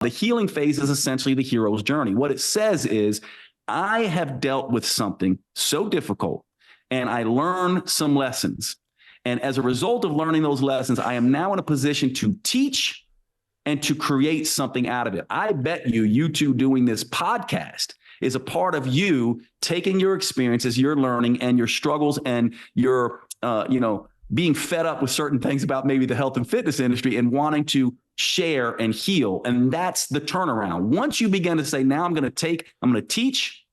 The healing phase is essentially the hero's journey. What it says is, I have dealt with something so difficult and I learned some lessons. And as a result of learning those lessons, I am now in a position to teach and to create something out of it. I bet you two doing this podcast is a part of you taking your experiences, your learning and your struggles and your, being fed up with certain things about maybe the health and fitness industry and wanting to share and heal. And that's the turnaround. Once you begin to say, now I'm going to teach,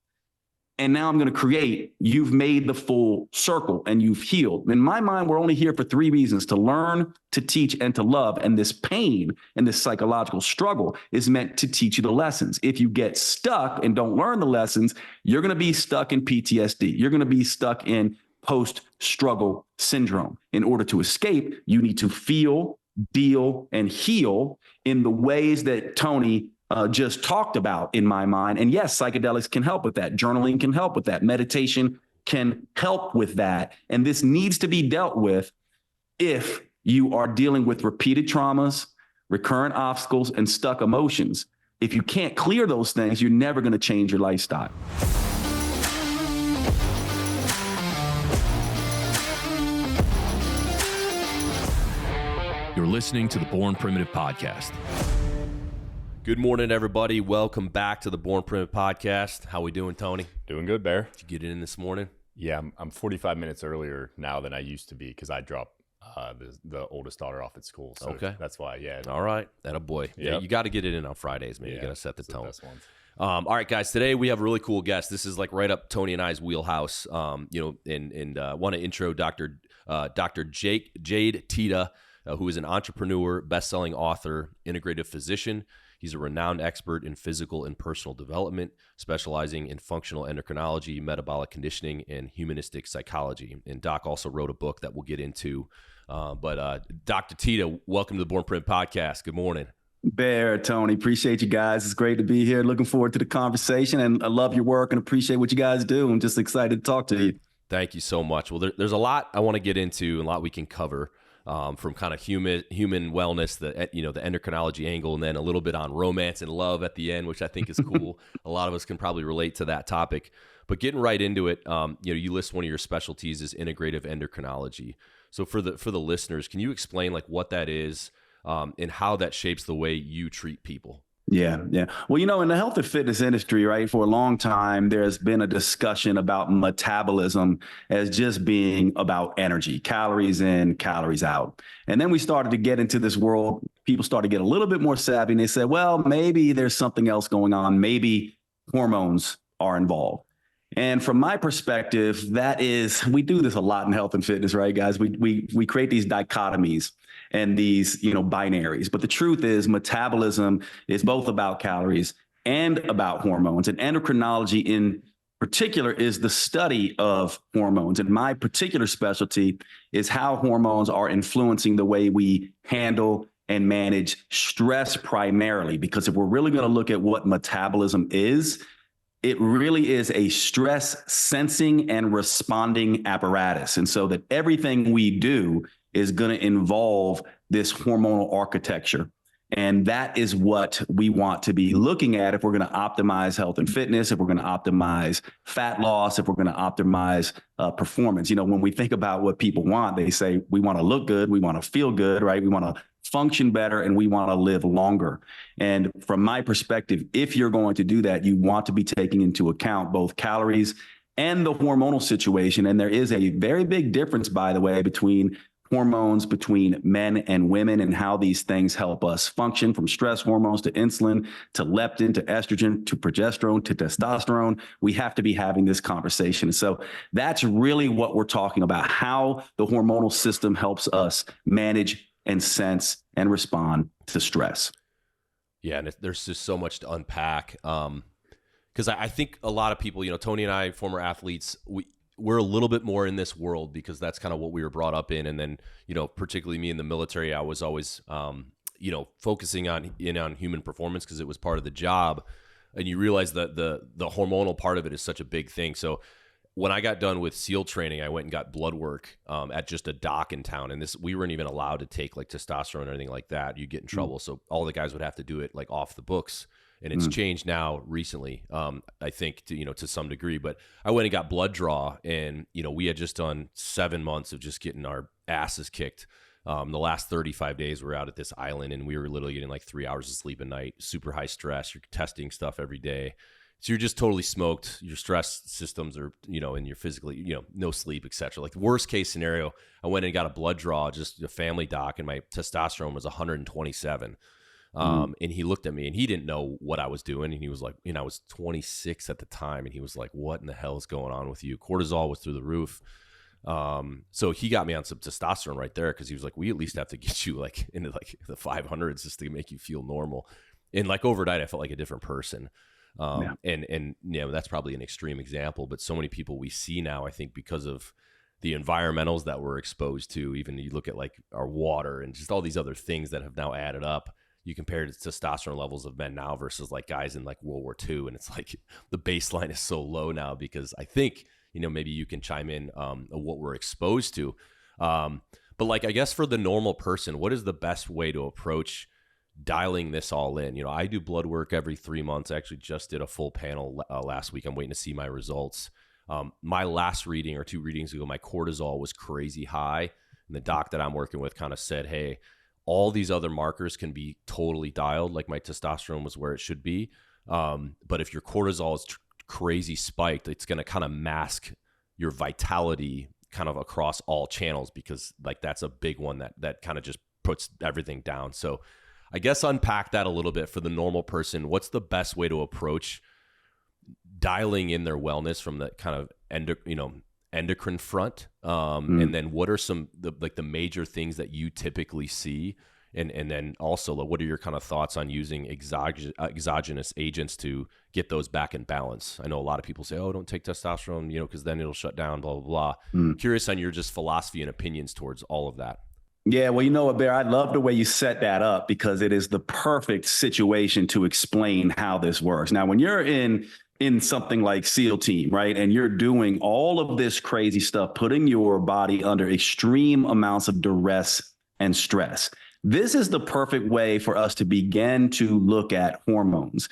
and now I'm going to create, you've made the full circle and you've healed. In my mind, we're only here for three reasons: to learn, to teach, and to love. And this pain and this psychological struggle is meant to teach you the lessons. If you get stuck and don't learn the lessons, you're going to be stuck in PTSD. You're going to be stuck in post-struggle syndrome. In order to escape, you need to feel, deal, and heal in the ways that Tony just talked about, in my mind. And yes, psychedelics can help with that. Journaling can help with that. Meditation can help with that. And this needs to be dealt with if you are dealing with repeated traumas, recurrent obstacles, and stuck emotions. If you can't clear those things, you're never going to change your lifestyle. You're listening to the Born Primitive Podcast. Good morning, everybody. Welcome back to the Born Primitive Podcast. How we doing, Tony? Doing good, Bear. Did you get in this morning? Yeah, I'm 45 minutes earlier now than I used to be because I dropped the oldest daughter off at school. So okay. That's why, yeah. All right. That a boy. Yep. Yeah, you got to get it in on Fridays, man. Yeah, you got to set the tone. All right, guys. Today we have a really cool guest. This is like right up Tony and I's wheelhouse. Want to intro Dr. Jade Teta, who is an entrepreneur, best-selling author, integrative physician. He's a renowned expert in physical and personal development, specializing in functional endocrinology, metabolic conditioning, and humanistic psychology. And Doc also wrote a book that we'll get into. But Dr. Teta, welcome to the Born Primitive Podcast. Good morning. Bear, Tony, appreciate you guys. It's great to be here. Looking forward to the conversation, and I love your work and appreciate what you guys do. I'm just excited to talk to you. Thank you so much. Well, there's a lot I want to get into and a lot we can cover. From kind of human wellness, the endocrinology angle, and then a little bit on romance and love at the end, which I think is cool. A lot of us can probably relate to that topic. But getting right into it, you list one of your specialties is integrative endocrinology. So for the listeners, can you explain like what that is and how that shapes the way you treat people? Yeah. Well, in the health and fitness industry, right, for a long time, there's been a discussion about metabolism as just being about energy, calories in, calories out. And then we started to get into this world. People started to get a little bit more savvy, and they said, well, maybe there's something else going on. Maybe hormones are involved. And from my perspective, we do this a lot in health and fitness, right, guys? We create these dichotomies and these, binaries. But the truth is metabolism is both about calories and about hormones. And endocrinology in particular is the study of hormones. And my particular specialty is how hormones are influencing the way we handle and manage stress primarily. Because if we're really going to look at what metabolism is, it really is a stress sensing and responding apparatus. And so that everything we do is going to involve this hormonal architecture. And that is what we want to be looking at if we're going to optimize health and fitness, if we're going to optimize fat loss, if we're going to optimize performance. When we think about what people want, they say we want to look good, we want to feel good, right? We want to function better, and we want to live longer. And from my perspective, if you're going to do that, you want to be taking into account both calories and the hormonal situation. And there is a very big difference, by the way, between hormones between men and women and how these things help us function, from stress hormones to insulin, to leptin, to estrogen, to progesterone, to testosterone. We have to be having this conversation. So that's really what we're talking about, how the hormonal system helps us manage and sense and respond to stress. Yeah, and there's just so much to unpack. Because I think a lot of people, Tony and I, former athletes, we're a little bit more in this world because that's kind of what we were brought up in. And then, particularly me in the military, I was always, focusing on human performance because it was part of the job. And you realize that the hormonal part of it is such a big thing. So when I got done with SEAL training, I went and got blood work at just a doc in town. And we weren't even allowed to take like testosterone or anything like that. You get in trouble. So all the guys would have to do it like off the books. And it's changed now recently, I think, to some degree. But I went and got blood draw, and, we had just done 7 months of just getting our asses kicked. The last 35 days, we were out at this island, and we were literally getting like 3 hours of sleep a night, super high stress. You're testing stuff every day. So you're just totally smoked. Your stress systems are, and you're physically, no sleep, etc. Like the worst case scenario, I went and got a blood draw, just a family doc, and my testosterone was 127. And he looked at me, and he didn't know what I was doing. And he was like, I was 26 at the time. And he was like, what in the hell is going on with you? Cortisol was through the roof. So he got me on some testosterone right there. Cause he was like, we at least have to get you like into like the 500s just to make you feel normal. And like overnight, I felt like a different person. And that's probably an extreme example, but so many people we see now, I think because of the environmentals that we're exposed to, even you look at like our water and just all these other things that have now added up. You compare the testosterone levels of men now versus like guys in like World War II. And it's like the baseline is so low now because I think, maybe you can chime in what we're exposed to. But like, I guess for the normal person, what is the best way to approach dialing this all in? I do blood work every 3 months. I actually just did a full panel last week. I'm waiting to see my results. My last reading or 2 readings ago, my cortisol was crazy high. And the doc that I'm working with kind of said, hey, all these other markers can be totally dialed. Like my testosterone was where it should be. But if your cortisol is crazy spiked, it's going to kind of mask your vitality kind of across all channels, because like that's a big one that kind of just puts everything down. So I guess unpack that a little bit for the normal person. What's the best way to approach dialing in their wellness from the kind of endocrine front? And then what are the major things that you typically see? And then also, what are your kind of thoughts on using exogenous agents to get those back in balance? I know a lot of people say, oh, don't take testosterone, because then it'll shut down, blah, blah, blah. Curious on your just philosophy and opinions towards all of that. Yeah, well, you know what, Bear, I love the way you set that up because it is the perfect situation to explain how this works. Now, when you're in something like SEAL Team, right, and you're doing all of this crazy stuff, putting your body under extreme amounts of duress and stress, this is the perfect way for us to begin to look at hormones.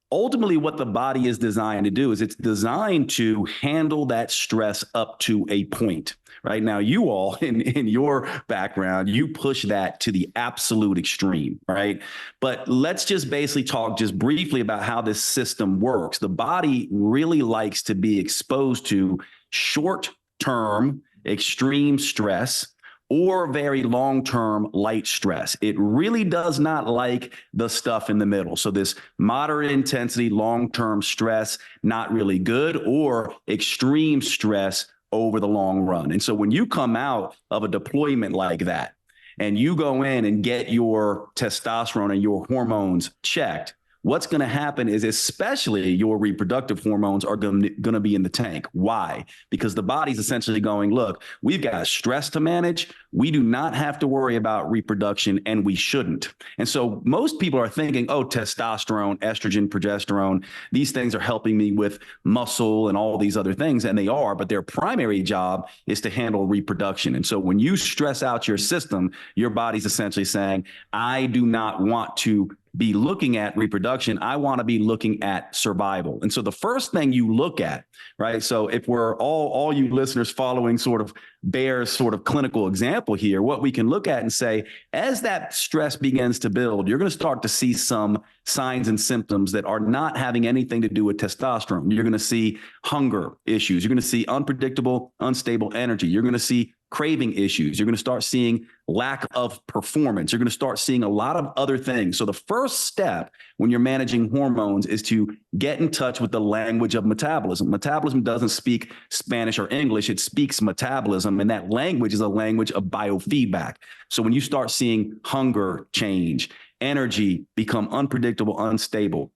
Ultimately, what the body is designed to do is it's designed to handle that stress up to a point. Right now, you all in your background, you push that to the absolute extreme, right? But let's just basically talk just briefly about how this system works. The body really likes to be exposed to short-term extreme stress or very long-term light stress. It really does not like the stuff in the middle. So this moderate intensity, long-term stress, not really good, or extreme stress over the long run. And so when you come out of a deployment like that and you go in and get your testosterone and your hormones checked, what's going to happen is especially your reproductive hormones are going to be in the tank. Why? Because the body's essentially going, look, we've got stress to manage. We do not have to worry about reproduction, and we shouldn't. And so most people are thinking, oh, testosterone, estrogen, progesterone, these things are helping me with muscle and all these other things, and they are, but their primary job is to handle reproduction. And so when you stress out your system, your body's essentially saying, I do not want to be looking at reproduction. I want to be looking at survival. And so the first thing you look at, right? So if we're all you listeners following sort of Bear's sort of clinical example here, what we can look at and say, as that stress begins to build, you're going to start to see some signs and symptoms that are not having anything to do with testosterone. You're going to see hunger issues. You're going to see unpredictable, unstable energy. You're going to see craving issues. You're going to start seeing lack of performance. You're going to start seeing a lot of other things. So the first step when you're managing hormones is to get in touch with the language of metabolism. Metabolism doesn't speak Spanish or English. It speaks metabolism. And that language is a language of biofeedback. So when you start seeing hunger change, energy become unpredictable, unstable,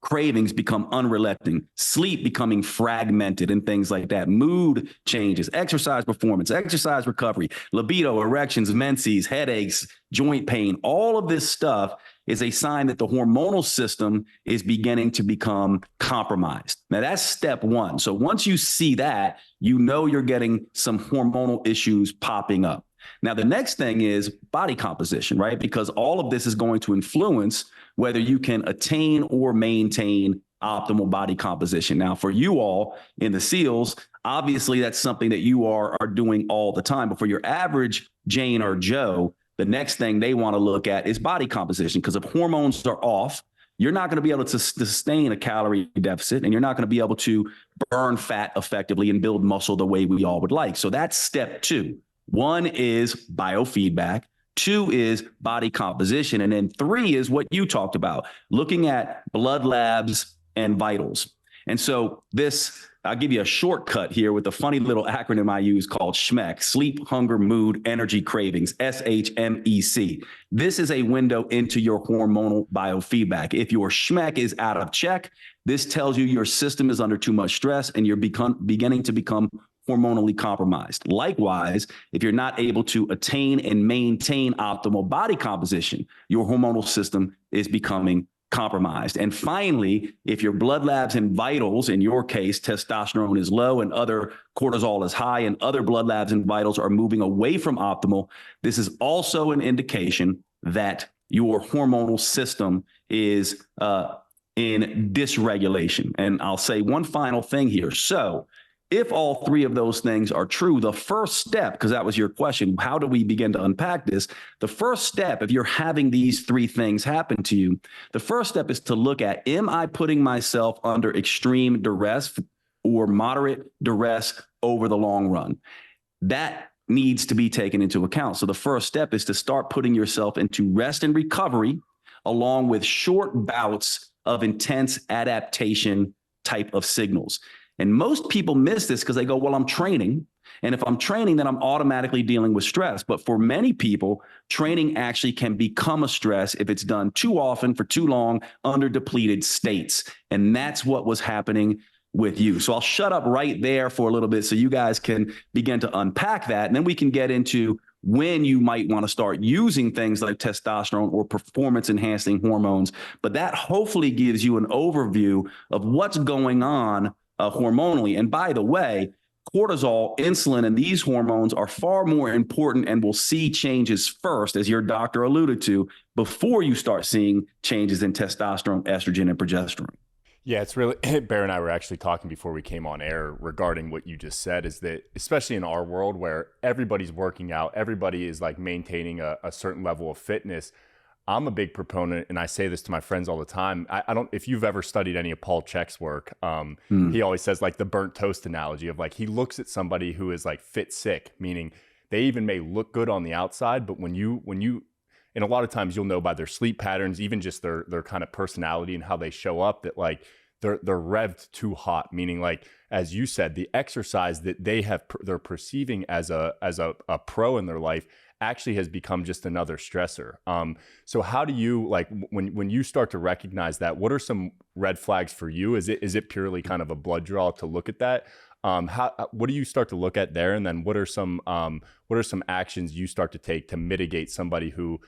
cravings become unrelenting, sleep becoming fragmented and things like that, mood changes, exercise performance, exercise recovery, libido, erections, menses, headaches, joint pain, all of this stuff is a sign that the hormonal system is beginning to become compromised. Now, that's step one. So once you see that, you know you're getting some hormonal issues popping up. Now, the next thing is body composition, right? Because all of this is going to influence whether you can attain or maintain optimal body composition. Now, for you all in the SEALs, obviously that's something that you are doing all the time. But for your average Jane or Joe, the next thing they want to look at is body composition, because if hormones are off, you're not going to be able to sustain a calorie deficit, and you're not going to be able to burn fat effectively and build muscle the way we all would like. So that's step two. One is biofeedback. Two is body composition. And then three is what you talked about, looking at blood labs and vitals. And so this, I'll give you a shortcut here with a funny little acronym I use called SHMEC, sleep, hunger, mood, energy, cravings, SHMEC. This is a window into your hormonal biofeedback. If your SHMEC is out of check, this tells you your system is under too much stress and you're beginning to become hormonally compromised. Likewise, if you're not able to attain and maintain optimal body composition, your hormonal system is becoming compromised. And finally, if your blood labs and vitals, in your case, testosterone is low and other cortisol is high and other blood labs and vitals are moving away from optimal, this is also an indication that your hormonal system is in dysregulation. And I'll say one final thing here. So if all three of those things are true, the first step, because that was your question, how do we begin to unpack this? The first step, if you're having these three things happen to you, the first step is to look at, am I putting myself under extreme duress or moderate duress over the long run? That needs to be taken into account. So the first step is to start putting yourself into rest and recovery, along with short bouts of intense adaptation type of signals. And most people miss this because they go, well, I'm training. And if I'm training, then I'm automatically dealing with stress. But for many people, training actually can become a stress if it's done too often for too long under depleted states. And that's what was happening with you. So I'll shut up right there for a little bit so you guys can begin to unpack that. And then we can get into when you might want to start using things like testosterone or performance enhancing hormones. But that hopefully gives you an overview of what's going on hormonally. And by the way, cortisol, insulin, and these hormones are far more important and will see changes first, as your doctor alluded to, before you start seeing changes in testosterone, estrogen, and progesterone. Yeah, it's really, Bear and I were actually talking before we came on air regarding what you just said, is that especially in our world where everybody's working out, everybody is like maintaining a certain level of fitness. I'm a big proponent, and I say this to my friends all the time. I don't, if you've ever studied any of Paul Chek's work, he always says like the burnt toast analogy of like, he looks at somebody who is like fit sick, meaning they even may look good on the outside, but when you, and a lot of times you'll know by their sleep patterns, even just their kind of personality and how they show up, that like they're revved too hot, meaning like, as you said, the exercise that they're perceiving as a pro in their life actually has become just another stressor. So how do you, like, when you start to recognize that, what are some red flags for you? Is it purely kind of a blood draw to look at that? What do you start to look at there? And then what are some actions you start to take to mitigate somebody who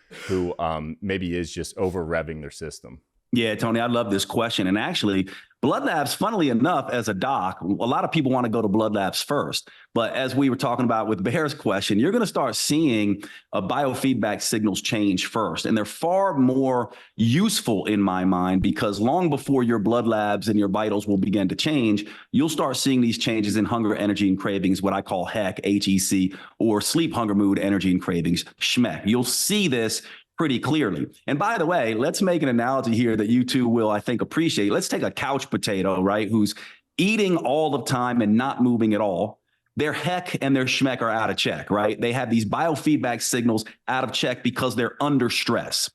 maybe is just over revving their system? Yeah, Tony, I love this question. And actually, blood labs, funnily enough, as a doc, a lot of people want to go to blood labs first. But as we were talking about with Bear's question, you're going to start seeing biofeedback signals change first. And they're far more useful in my mind, because long before your blood labs and your vitals will begin to change, you'll start seeing these changes in hunger, energy, and cravings, what I call HEC, HEC, or sleep, hunger, mood, energy, and cravings, SHMEC. You'll see this pretty clearly. And by the way, let's make an analogy here that you two will, I think, appreciate. Let's take a couch potato, right, who's eating all the time and not moving at all. Their HEC and their SHMEC are out of check, right? They have these biofeedback signals out of check because they're under stress.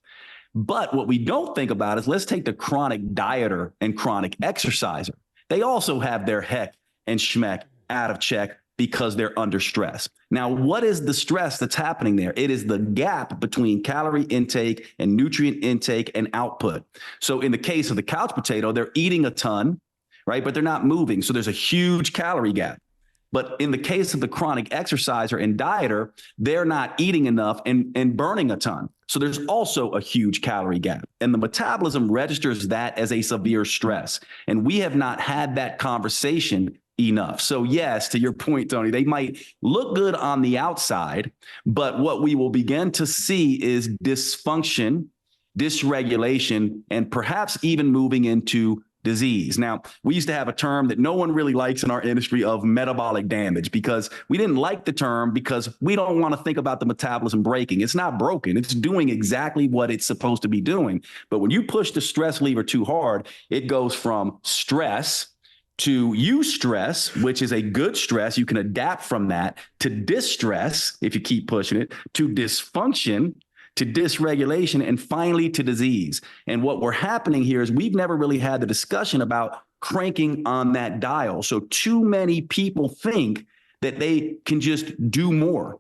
But what we don't think about is, let's take the chronic dieter and chronic exerciser. They also have their HEC and SHMEC out of check because they're under stress. Now, what is the stress that's happening there? It is the gap between calorie intake and nutrient intake and output. So in the case of the couch potato, they're eating a ton, right? But they're not moving. So there's a huge calorie gap. But in the case of the chronic exerciser and dieter, they're not eating enough and burning a ton. So there's also a huge calorie gap. And the metabolism registers that as a severe stress. And we have not had that conversation enough. So yes, to your point, Tony, they might look good on the outside, but what we will begin to see is dysfunction, dysregulation, and perhaps even moving into disease. Now, we used to have a term that no one really likes in our industry of metabolic damage, because we didn't like the term because we don't want to think about the metabolism breaking. It's not broken. It's doing exactly what it's supposed to be doing. But when you push the stress lever too hard, it goes from stress to eustress, which is a good stress. You can adapt from that, to distress if you keep pushing it, to dysfunction, to dysregulation, and finally to disease. And what we're happening here is we've never really had the discussion about cranking on that dial. So too many people think that they can just do more.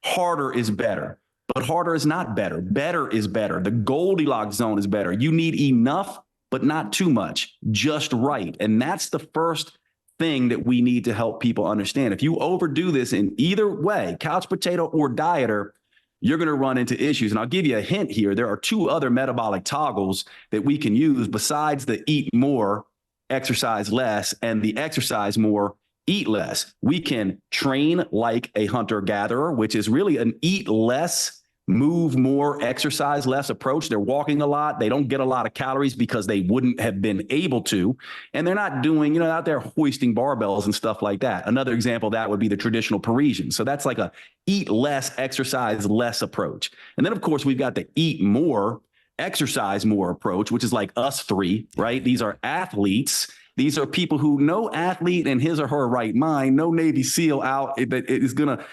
Harder is better, but harder is not better. Better is better. The Goldilocks zone is better. You need enough, but not too much, just right. And that's the first thing that we need to help people understand. If you overdo this in either way, couch potato or dieter, you're going to run into issues. And I'll give you a hint here. There are two other metabolic toggles that we can use besides the eat more, exercise less, and the exercise more, eat less. We can train like a hunter-gatherer, which is really an eat less, move more, exercise less approach. They're walking a lot. They don't get a lot of calories because they wouldn't have been able to. And they're not doing, out there hoisting barbells and stuff like that. Another example of that would be the traditional Parisian. So that's like a eat less, exercise less approach. And then, of course, we've got the eat more, exercise more approach, which is like us three, right? These are athletes. These are people who no athlete in his or her right mind, no Navy SEAL out that is going to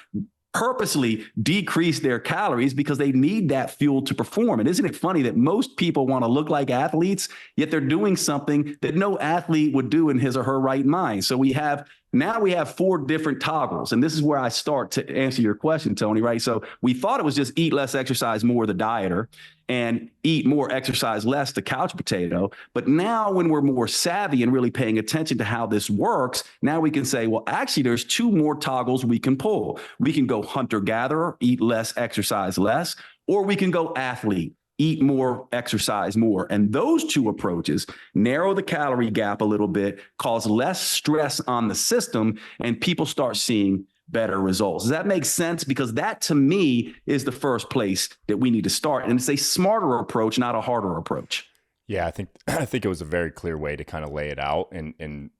purposely decrease their calories because they need that fuel to perform. And isn't it funny that most people want to look like athletes, yet they're doing something that no athlete would do in his or her right mind? So we have 4 different toggles. And this is where I start to answer your question, Tony, right? So we thought it was just eat less, exercise more, the dieter, and eat more, exercise less, the couch potato. But now when we're more savvy and really paying attention to how this works, now we can say, well, actually, there's 2 more toggles we can pull. We can go hunter-gatherer, eat less, exercise less, or we can go athlete, eat more, exercise more. And those 2 approaches narrow the calorie gap a little bit, cause less stress on the system, and people start seeing better results. Does that make sense? Because that, to me, is the first place that we need to start. And it's a smarter approach, not a harder approach. Yeah, I think it was a very clear way to kind of lay it out in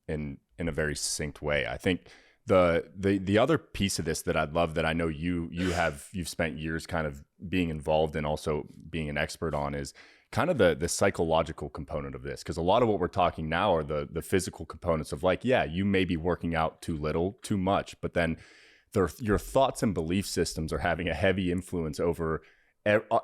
a very succinct way. I think the other piece of this that I'd love, that I know you've spent years kind of being involved in, also being an expert on, is kind of the psychological component of this. Because a lot of what we're talking now are the physical components of, like, yeah, you may be working out too little, too much, but then your thoughts and belief systems are having a heavy influence over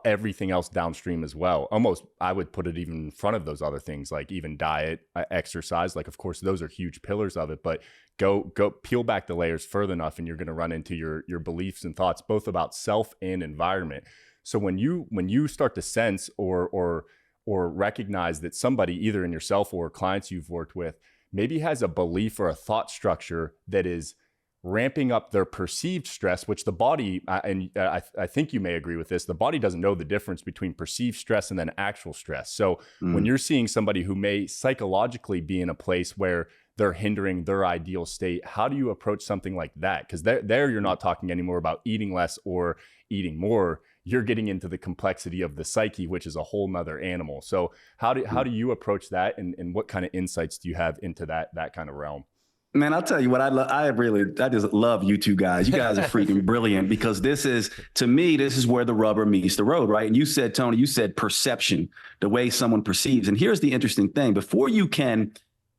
everything else downstream as well. Almost, I would put it even in front of those other things, like even diet, exercise. Like, of course, those are huge pillars of it, but go peel back the layers further enough, and you're going to run into your beliefs and thoughts, both about self and environment. So when you start to sense or recognize that somebody, either in yourself or clients you've worked with, maybe has a belief or a thought structure that is ramping up their perceived stress, which the body, and I think you may agree with this, the body doesn't know the difference between perceived stress and then actual stress. So when you're seeing somebody who may psychologically be in a place where they're hindering their ideal state, how do you approach something like that? Because there you're not talking anymore about eating less or eating more. You're getting into the complexity of the psyche, which is a whole nother animal. So how do you approach that, and what kind of insights do you have into that kind of realm? Man, I'll tell you what, I just love you 2 guys. You guys are freaking brilliant, because to me, this is where the rubber meets the road, right? And you said, Tony, perception, the way someone perceives. And here's the interesting thing. Before you can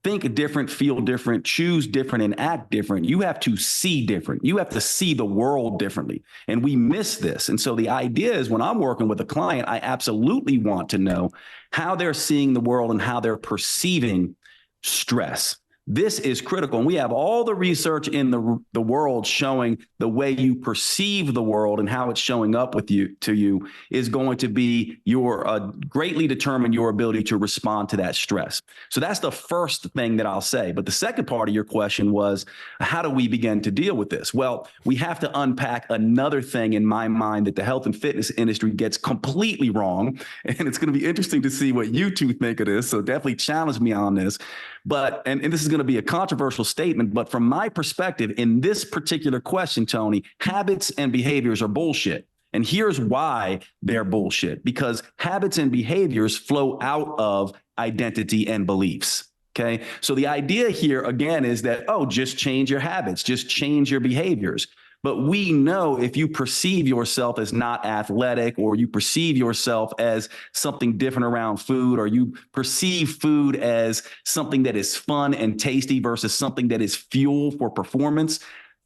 think different, feel different, choose different, and act different, you have to see different. You have to see the world differently. And we miss this. And so the idea is, when I'm working with a client, I absolutely want to know how they're seeing the world and how they're perceiving stress. This is critical. And we have all the research in the world showing the way you perceive the world and how it's showing up with you is going to be greatly determine your ability to respond to that stress. So that's the first thing that I'll say. But the second part of your question was, how do we begin to deal with this? Well, we have to unpack another thing in my mind that the health and fitness industry gets completely wrong. And it's going to be interesting to see what you two think of this. So definitely challenge me on this. But, and this is going to be a controversial statement, but from my perspective, in this particular question, Tony, habits and behaviors are bullshit. And here's why they're bullshit, because habits and behaviors flow out of identity and beliefs. Okay. So the idea here, again, is that, just change your habits, just change your behaviors. But we know if you perceive yourself as not athletic, or you perceive yourself as something different around food, or you perceive food as something that is fun and tasty versus something that is fuel for performance,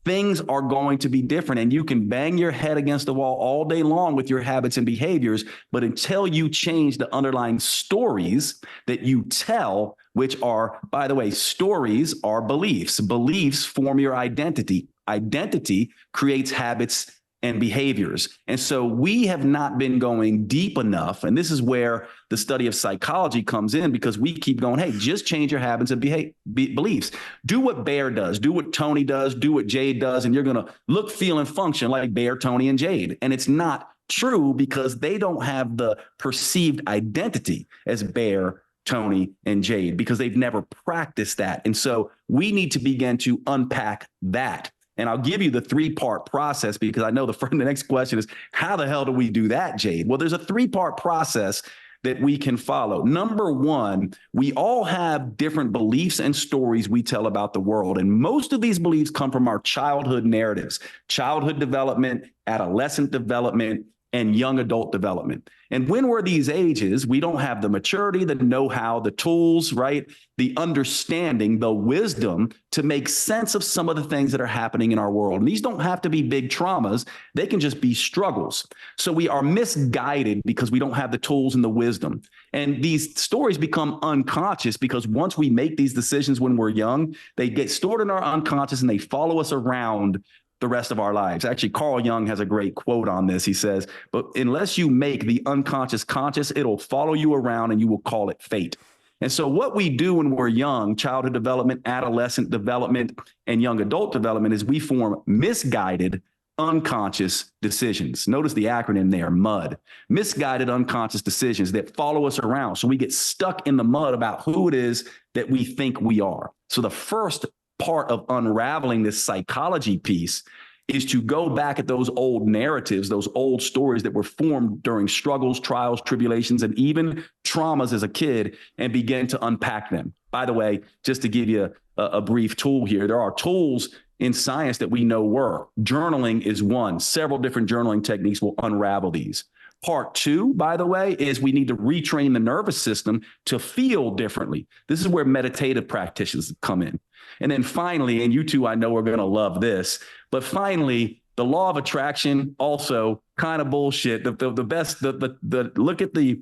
things are going to be different. And you can bang your head against the wall all day long with your habits and behaviors, but until you change the underlying stories that you tell, which are, by the way, stories are beliefs. Beliefs form your identity. Identity creates habits and behaviors. And so we have not been going deep enough. And this is where the study of psychology comes in, because we keep going, hey, just change your habits and beliefs. Do what Bear does, do what Tony does, do what Jade does, and you're going to look, feel, and function like Bear, Tony, and Jade. And it's not true, because they don't have the perceived identity as Bear, Tony, and Jade, because they've never practiced that. And so we need to begin to unpack that. And I'll give you the 3-part process, because I know the next question is, how the hell do we do that, Jade? Well, there's a 3-part process that we can follow. Number one, we all have different beliefs and stories we tell about the world. And most of these beliefs come from our childhood narratives, childhood development, adolescent development, and young adult development. And when we're these ages, we don't have the maturity, the know-how, the tools, right? The understanding, the wisdom to make sense of some of the things that are happening in our world. And these don't have to be big traumas. They can just be struggles. So we are misguided because we don't have the tools and the wisdom. And these stories become unconscious, because once we make these decisions when we're young, they get stored in our unconscious and they follow us around the rest of our lives. Actually, Carl Jung has a great quote on this. He says, but unless you make the unconscious conscious, it'll follow you around and you will call it fate. And so what we do when we're young, childhood development, adolescent development, and young adult development, is we form misguided unconscious decisions. Notice the acronym there, MUD. Misguided unconscious decisions that follow us around. So we get stuck in the mud about who it is that we think we are. So the first part of unraveling this psychology piece is to go back at those old narratives, those old stories that were formed during struggles, trials, tribulations, and even traumas as a kid, and begin to unpack them. By the way, just to give you a brief tool here, there are tools in science that we know work. Journaling is one. Several different journaling techniques will unravel these. Part 2, by the way, is we need to retrain the nervous system to feel differently. This is where meditative practitioners come in. And then finally, and you two, I know, are going to love this, but finally, the law of attraction, also kind of bullshit. The best, look at the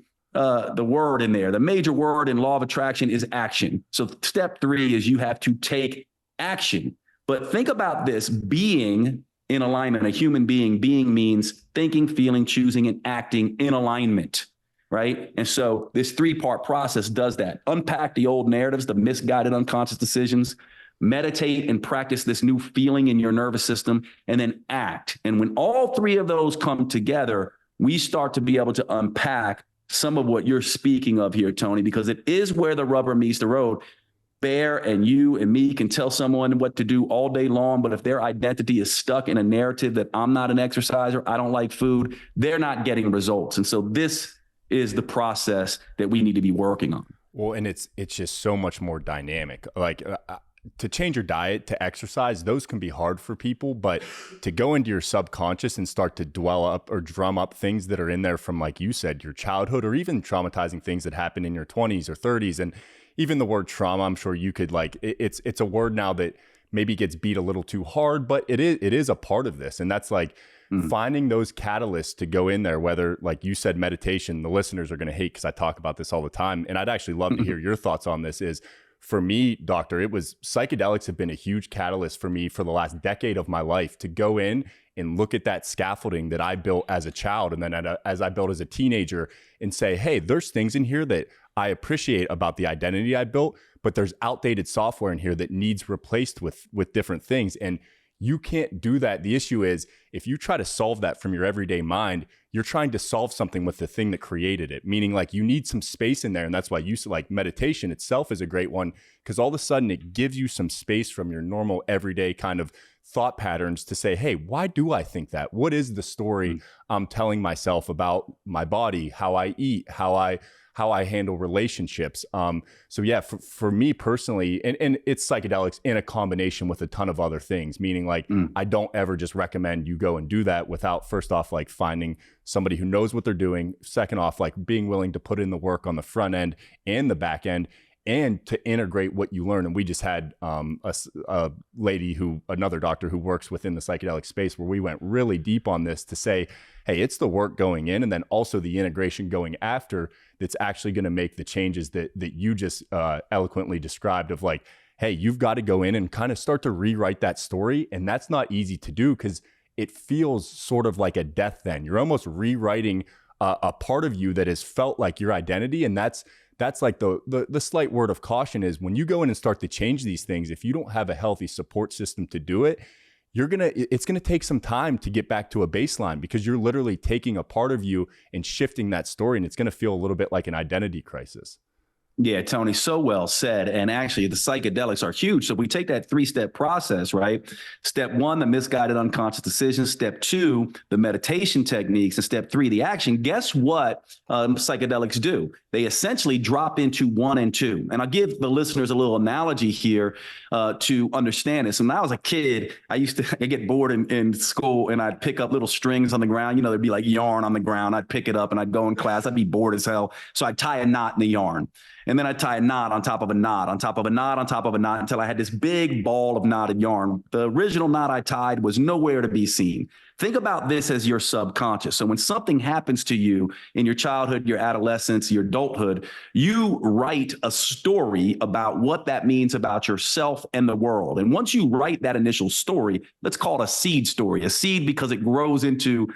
word in there. The major word in law of attraction is action. So step 3 is you have to take action. But think about this: being in alignment, a human being means thinking, feeling, choosing, and acting in alignment, right? And so this 3-part process does that. Unpack the old narratives, the misguided unconscious decisions, meditate and practice this new feeling in your nervous system, and then act. And when all 3 of those come together, we start to be able to unpack some of what you're speaking of here, Tony, because it is where the rubber meets the road. Bear and you and me can tell someone what to do all day long, but if their identity is stuck in a narrative that I'm not an exerciser, I don't like food, they're not getting results. And so this is the process that we need to be working on. Well, and it's just so much more dynamic. Like to change your diet, to exercise, those can be hard for people, but to go into your subconscious and start to dwell up or drum up things that are in there from, like you said, your childhood, or even traumatizing things that happened in your 20s or 30s. And even the word trauma, I'm sure you could, like, it's a word now that maybe gets beat a little too hard, but it is a part of this. And that's like finding those catalysts to go in there, whether, like you said, meditation, the listeners are going to hate because I talk about this all the time. And I'd actually love to hear your thoughts on this, is for me, doctor, it was psychedelics have been a huge catalyst for me for the last decade of my life to go in and look at that scaffolding that I built as a child. And then as I built as a teenager and say, hey, there's things in here that I appreciate about the identity I built, but there's outdated software in here that needs replaced with different things. And you can't do that. The issue is if you try to solve that from your everyday mind, you're trying to solve something with the thing that created it, meaning like you need some space in there. And that's why like meditation itself is a great one, because all of a sudden it gives you some space from your normal everyday kind of thought patterns to say, hey, why do I think that? What is the story I'm telling myself about my body, how I eat, how I handle relationships. So yeah, for me personally, and it's psychedelics in a combination with a ton of other things, meaning like I don't ever just recommend you go and do that without first off, like finding somebody who knows what they're doing. Second off, like being willing to put in the work on the front end and the back end, and to integrate what you learn. And we just had a lady another doctor who works within the psychedelic space, where we went really deep on this to say, hey, it's the work going in and then also the integration going after that's actually going to make the changes that you just eloquently described of like, hey, you've got to go in and kind of start to rewrite that story. And that's not easy to do because it feels sort of like a death then. You're almost rewriting a part of you that has felt like your identity. And that's like the slight word of caution is when you go in and start to change these things, if you don't have a healthy support system to do it, it's going to take some time to get back to a baseline, because you're literally taking a part of you and shifting that story. And it's going to feel a little bit like an identity crisis. Yeah, Tony, so well said. And actually, the psychedelics are huge. So we take that 3-step process, right? Step 1, the misguided unconscious decisions. Step 2, the meditation techniques. And step 3, the action. Guess what psychedelics do? They essentially drop into 1 and 2. And I'll give the listeners a little analogy here to understand this. And when I was a kid, I get bored in school and I'd pick up little strings on the ground. You know, there'd be like yarn on the ground. I'd pick it up and I'd go in class. I'd be bored as hell. So I'd tie a knot in the yarn. And then I tie a knot on top of a knot, on top of a knot, on top of a knot, until I had this big ball of knotted yarn. The original knot I tied was nowhere to be seen. Think about this as your subconscious. So when something happens to you in your childhood, your adolescence, your adulthood, you write a story about what that means about yourself and the world. And once you write that initial story, let's call it a seed story, a seed because it grows into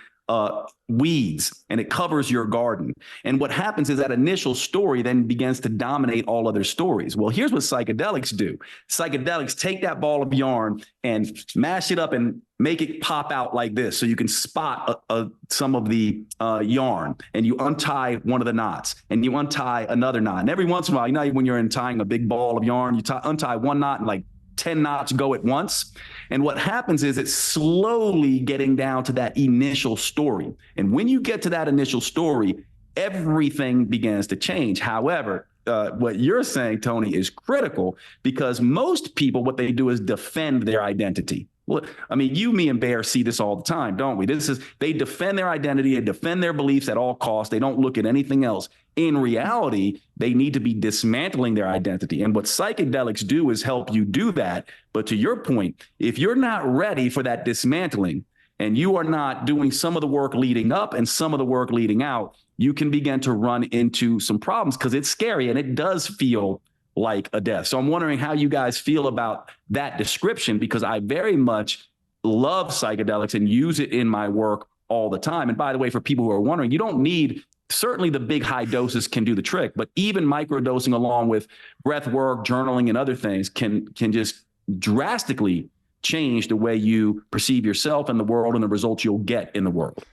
weeds and it covers your garden. And what happens is that initial story then begins to dominate all other stories. Well, here's what psychedelics do. Psychedelics take that ball of yarn and mash it up and make it pop out like this. So you can spot some of the yarn, and you untie one of the knots and you untie another knot. And every once in a while, you know, when you're untying a big ball of yarn, you untie one knot and like 10 knots go at once. And what happens is it's slowly getting down to that initial story. And when you get to that initial story, everything begins to change. However, what you're saying, Tony, is critical, because most people, what they do is defend their identity. Well, I mean, you, me, and Bear see this all the time, don't we? They defend their identity and defend their beliefs at all costs. They don't look at anything else. In reality, they need to be dismantling their identity. And what psychedelics do is help you do that. But to your point, if you're not ready for that dismantling and you are not doing some of the work leading up and some of the work leading out, you can begin to run into some problems, because it's scary and it does feel like a death. So I'm wondering how you guys feel about that description, because I very much love psychedelics and use it in my work all the time. And by the way, for people who are wondering, you don't need, certainly the big high doses can do the trick, but even microdosing along with breath work, journaling, and other things can just drastically change the way you perceive yourself and the world and the results you'll get in the world.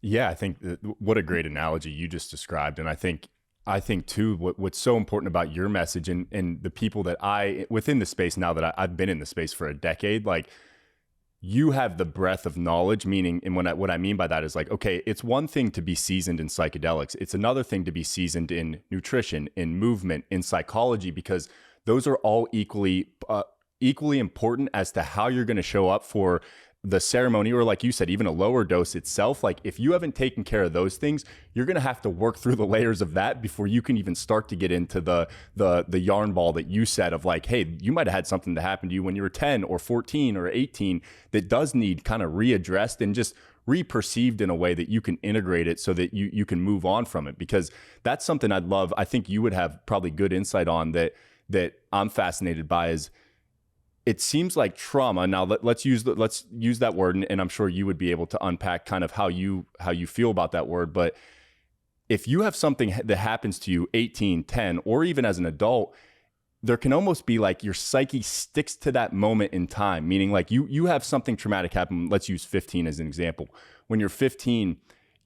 Yeah, I think what a great analogy you just described. And I think too, what's so important about your message and the people that within the space now that I've been in the space for a decade, like, you have the breadth of knowledge, meaning, and what I mean by that is like, okay, it's one thing to be seasoned in psychedelics. It's another thing to be seasoned in nutrition, in movement, in psychology, because those are all equally important as to how you're going to show up for the ceremony, or like you said, even a lower dose itself. Like, if you haven't taken care of those things, you're going to have to work through the layers of that before you can even start to get into the yarn ball that you said of like, hey, you might have had something that happened to you when you were 10 or 14 or 18 that does need kind of readdressed and just re-perceived in a way that you can integrate it so that you can move on from it. Because that's something I'd love. I think you would have probably good insight on that that I'm fascinated by is it seems like trauma. Now let's use that word, and I'm sure you would be able to unpack kind of how you feel about that word. But if you have something that happens to you 18, 10, or even as an adult, there can almost be like your psyche sticks to that moment in time, meaning like you have something traumatic happen. Let's use 15 as an example. When you're 15,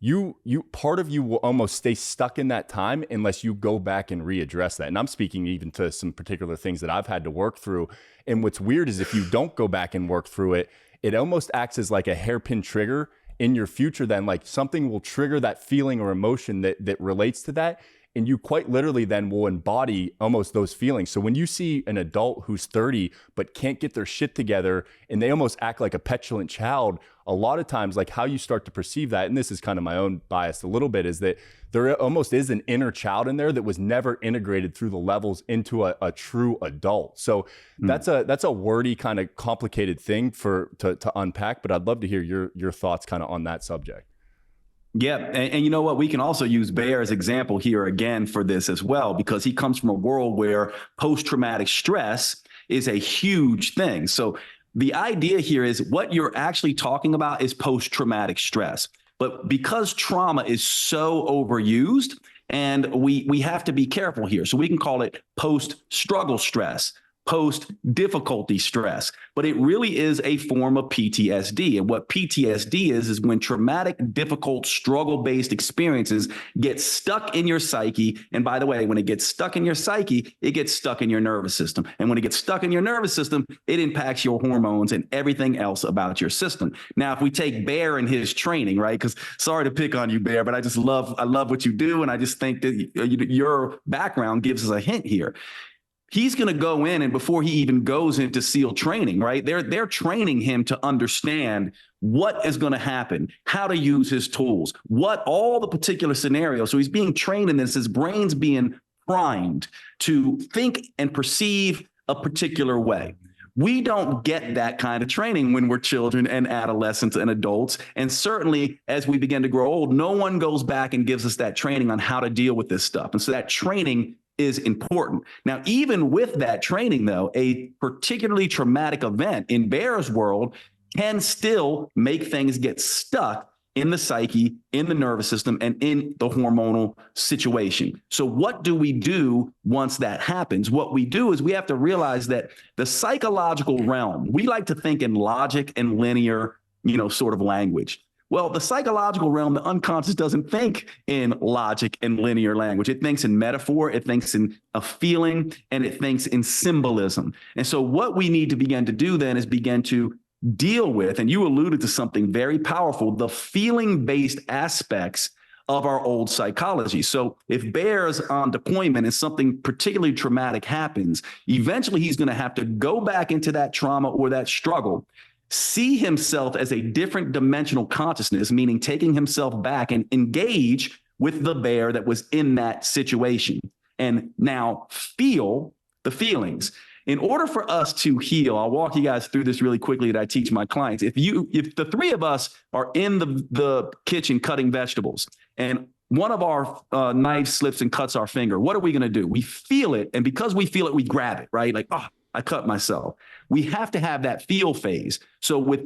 you part of you will almost stay stuck in that time unless you go back and readdress that. And I'm speaking even to some particular things that I've had to work through. And what's weird is if you don't go back and work through it, it almost acts as like a hairpin trigger in your future. Then like something will trigger that feeling or emotion that relates to that. And you quite literally then will embody almost those feelings. So when you see an adult who's 30 but can't get their shit together and they almost act like a petulant child, a lot of times like how you start to perceive that, and this is kind of my own bias a little bit, is that there almost is an inner child in there that was never integrated through the levels into a true adult. So that's a wordy kind of complicated thing to unpack, but I'd love to hear your thoughts kind of on that subject. Yeah. And you know what? We can also use Bear as example here again for this as well, because he comes from a world where post-traumatic stress is a huge thing. So the idea here is what you're actually talking about is post-traumatic stress. But because trauma is so overused, and we have to be careful here. So we can call it post-struggle stress, post-difficulty stress, but it really is a form of PTSD. And what PTSD is when traumatic, difficult, struggle-based experiences get stuck in your psyche. And by the way, when it gets stuck in your psyche, it gets stuck in your nervous system. And when it gets stuck in your nervous system, it impacts your hormones and everything else about your system. Now, if we take Bear and his training, right? Because sorry to pick on you, Bear, but I love what you do. And I just think that your background gives us a hint here. He's going to go in, and before he even goes into SEAL training, right, they're training him to understand what is going to happen, how to use his tools, what all the particular scenarios. So he's being trained in this. His brain's being primed to think and perceive a particular way. We don't get that kind of training when we're children and adolescents and adults. And certainly as we begin to grow old, no one goes back and gives us that training on how to deal with this stuff. And so that training is important. Now, even with that training, though, a particularly traumatic event in Bear's world can still make things get stuck in the psyche, in the nervous system, and in the hormonal situation. So what do we do once that happens? What we do is we have to realize that the psychological realm, we like to think in logic and linear, sort of language. Well, the psychological realm, the unconscious doesn't think in logic and linear language. It thinks in metaphor, it thinks in a feeling, and it thinks in symbolism. And so what we need to begin to do then is begin to deal with, and you alluded to something very powerful, the feeling-based aspects of our old psychology. So if Bear's on deployment and something particularly traumatic happens, eventually he's going to have to go back into that trauma or that struggle, see himself as a different dimensional consciousness, meaning taking himself back and engage with the Bear that was in that situation. And now feel the feelings. In order for us to heal, I'll walk you guys through this really quickly that I teach my clients. If the three of us are in the kitchen cutting vegetables and one of our knives slips and cuts our finger, what are we going to do? We feel it. And because we feel it, we grab it, right? Like, I cut myself. We have to have that feel phase. So with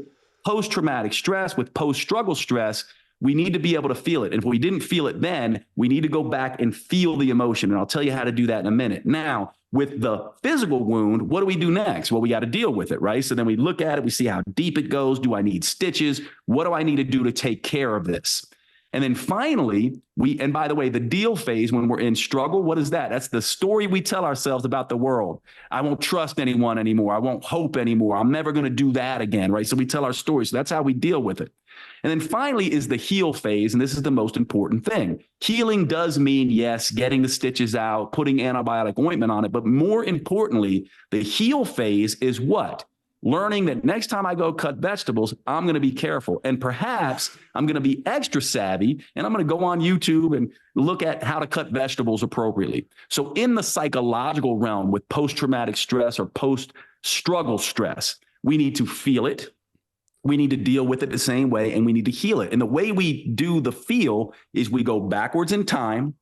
post-traumatic stress, with post-struggle stress, we need to be able to feel it. And if we didn't feel it then, we need to go back and feel the emotion. And I'll tell you how to do that in a minute. Now, with the physical wound, what do we do next? Well, we got to deal with it, right? So then we look at it, we see how deep it goes. Do I need stitches? What do I need to do to take care of this? And then finally, and by the way, the deal phase when we're in struggle, what is that? That's the story we tell ourselves about the world. I won't trust anyone anymore. I won't hope anymore. I'm never going to do that again, right? So we tell our story. So that's how we deal with it. And then finally is the heal phase. And this is the most important thing. Healing does mean, yes, getting the stitches out, putting antibiotic ointment on it. But more importantly, the heal phase is what? Learning that next time I go cut vegetables, I'm going to be careful. And perhaps I'm going to be extra savvy and I'm going to go on YouTube and look at how to cut vegetables appropriately. So in the psychological realm with post-traumatic stress or post-struggle stress, we need to feel it. We need to deal with it the same way and we need to heal it. And the way we do the feel is we go backwards in time.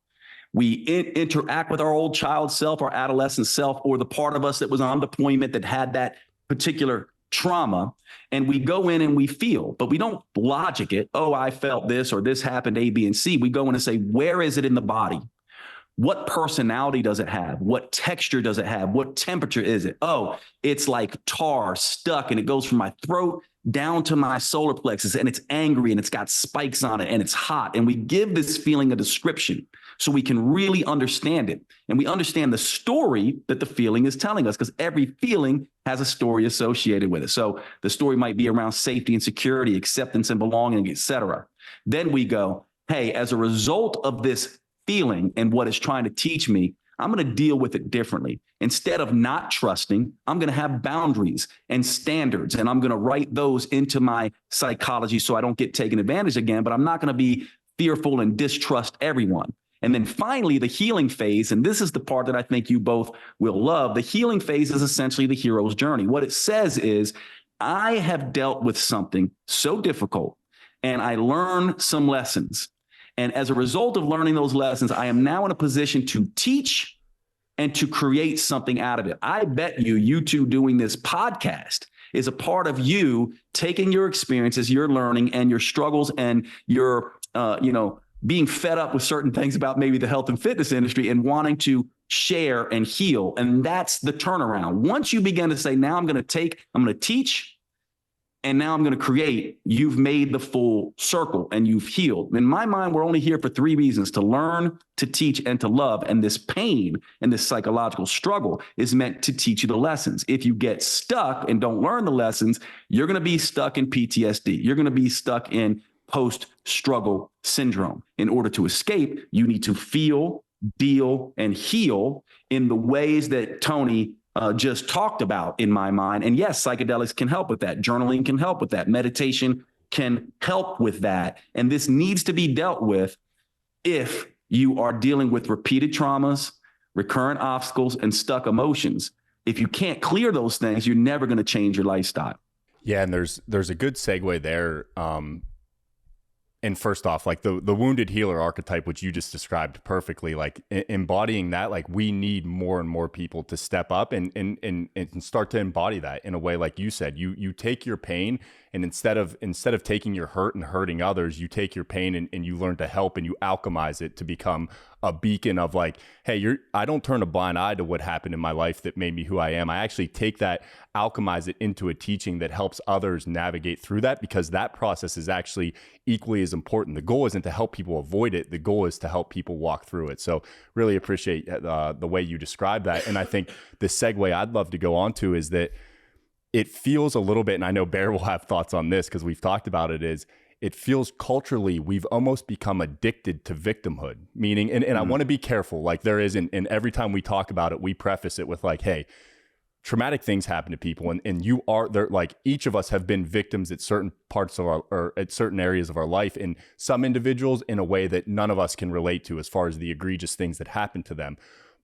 We interact with our old child self, our adolescent self, or the part of us that was on deployment that had that particular trauma. And we go in and we feel, but we don't logic it. Oh, I felt this or this happened, A, B, and C. We go in and say, where is it in the body? What personality does it have? What texture does it have? What temperature is it? Oh, it's like tar stuck and it goes from my throat down to my solar plexus and it's angry and it's got spikes on it and it's hot. And we give this feeling a description so we can really understand it. And we understand the story that the feeling is telling us, because every feeling has a story associated with it. So the story might be around safety and security, acceptance and belonging, et cetera. Then we go, hey, as a result of this feeling and what it's trying to teach me, I'm going to deal with it differently. Instead of not trusting, I'm going to have boundaries and standards, and I'm going to write those into my psychology so I don't get taken advantage again, but I'm not going to be fearful and distrust everyone. And then finally, the healing phase, and this is the part that I think you both will love. The healing phase is essentially the hero's journey. What it says is, I have dealt with something so difficult, and I learned some lessons. And as a result of learning those lessons, I am now in a position to teach and to create something out of it. I bet you two doing this podcast is a part of you taking your experiences, your learning and your struggles and your, being fed up with certain things about maybe the health and fitness industry and wanting to share and heal. And that's the turnaround. Once you begin to say, now I'm going to teach, and now I'm going to create, you've made the full circle and you've healed. In my mind, we're only here for three reasons: to learn, to teach, and to love. And this pain and this psychological struggle is meant to teach you the lessons. If you get stuck and don't learn the lessons, you're going to be stuck in PTSD. You're going to be stuck in post-struggle syndrome. In order to escape, you need to feel, deal, and heal in the ways that Tony just talked about, in my mind. And yes, psychedelics can help with that. Journaling can help with that. Meditation can help with that. And this needs to be dealt with if you are dealing with repeated traumas, recurrent obstacles, and stuck emotions. If you can't clear those things, you're never going to change your lifestyle. Yeah, and there's a good segue there. And first off, like the wounded healer archetype, which you just described perfectly, like embodying that, like we need more and more people to step up and start to embody that in a way. Like you said, you take your pain, and instead of taking your hurt and hurting others, you take your pain and you learn to help, and you alchemize it to become a beacon of like, hey, I don't turn a blind eye to what happened in my life that made me who I am. I actually take that, alchemize it into a teaching that helps others navigate through that, because that process is actually equally as important. The goal isn't to help people avoid it. The goal is to help people walk through it. So really appreciate the way you describe that. And I think the segue I'd love to go on to is that it feels a little bit, and I know Bear will have thoughts on this because we've talked about it, is it feels culturally we've almost become addicted to victimhood, meaning, and I want to be careful, like there is, and every time we talk about it, we preface it with like, hey, traumatic things happen to people, and you are there, like each of us have been victims at certain parts of our, or at certain areas of our life, and some individuals in a way that none of us can relate to as far as the egregious things that happen to them.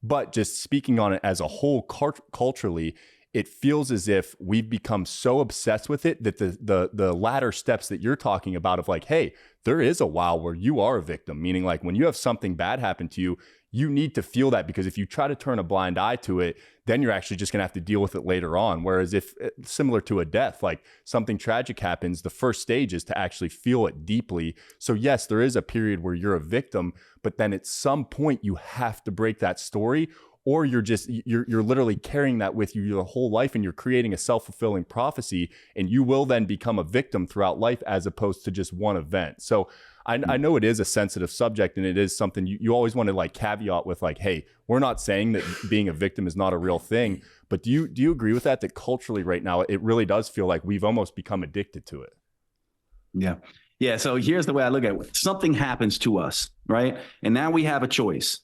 But just speaking on it as a whole, culturally, it feels as if we've become so obsessed with it that the latter steps that you're talking about of like, hey, there is a while where you are a victim, meaning like when you have something bad happen to you, you need to feel that, because if you try to turn a blind eye to it, then you're actually just going to have to deal with it later on. Whereas if similar to a death, like something tragic happens, the first stage is to actually feel it deeply. So yes, there is a period where you're a victim, but then at some point you have to break that story, or you're literally carrying that with you your whole life, and you're creating a self-fulfilling prophecy, and you will then become a victim throughout life as opposed to just one event. So I know it is a sensitive subject, and it is something you always want to like caveat with like, hey, we're not saying that being a victim is not a real thing, but do you agree with that culturally right now, it really does feel like we've almost become addicted to it? Yeah. Yeah. So here's the way I look at it. Something happens to us, right? And now we have a choice.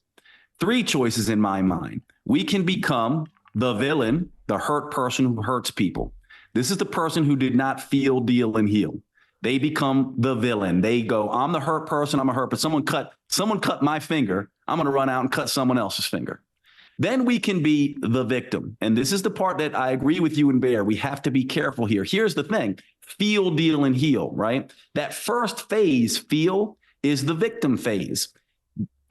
Three choices in my mind. We can become the villain, the hurt person who hurts people. This is the person who did not feel, deal, and heal. They become the villain. They go, I'm the hurt person, I'm a hurt, but someone cut my finger, I'm going to run out and cut someone else's finger. Then we can be the victim. And this is the part that I agree with you and Bear. We have to be careful here. Here's the thing. Feel, deal, and heal, right? That first phase, feel, is the victim phase.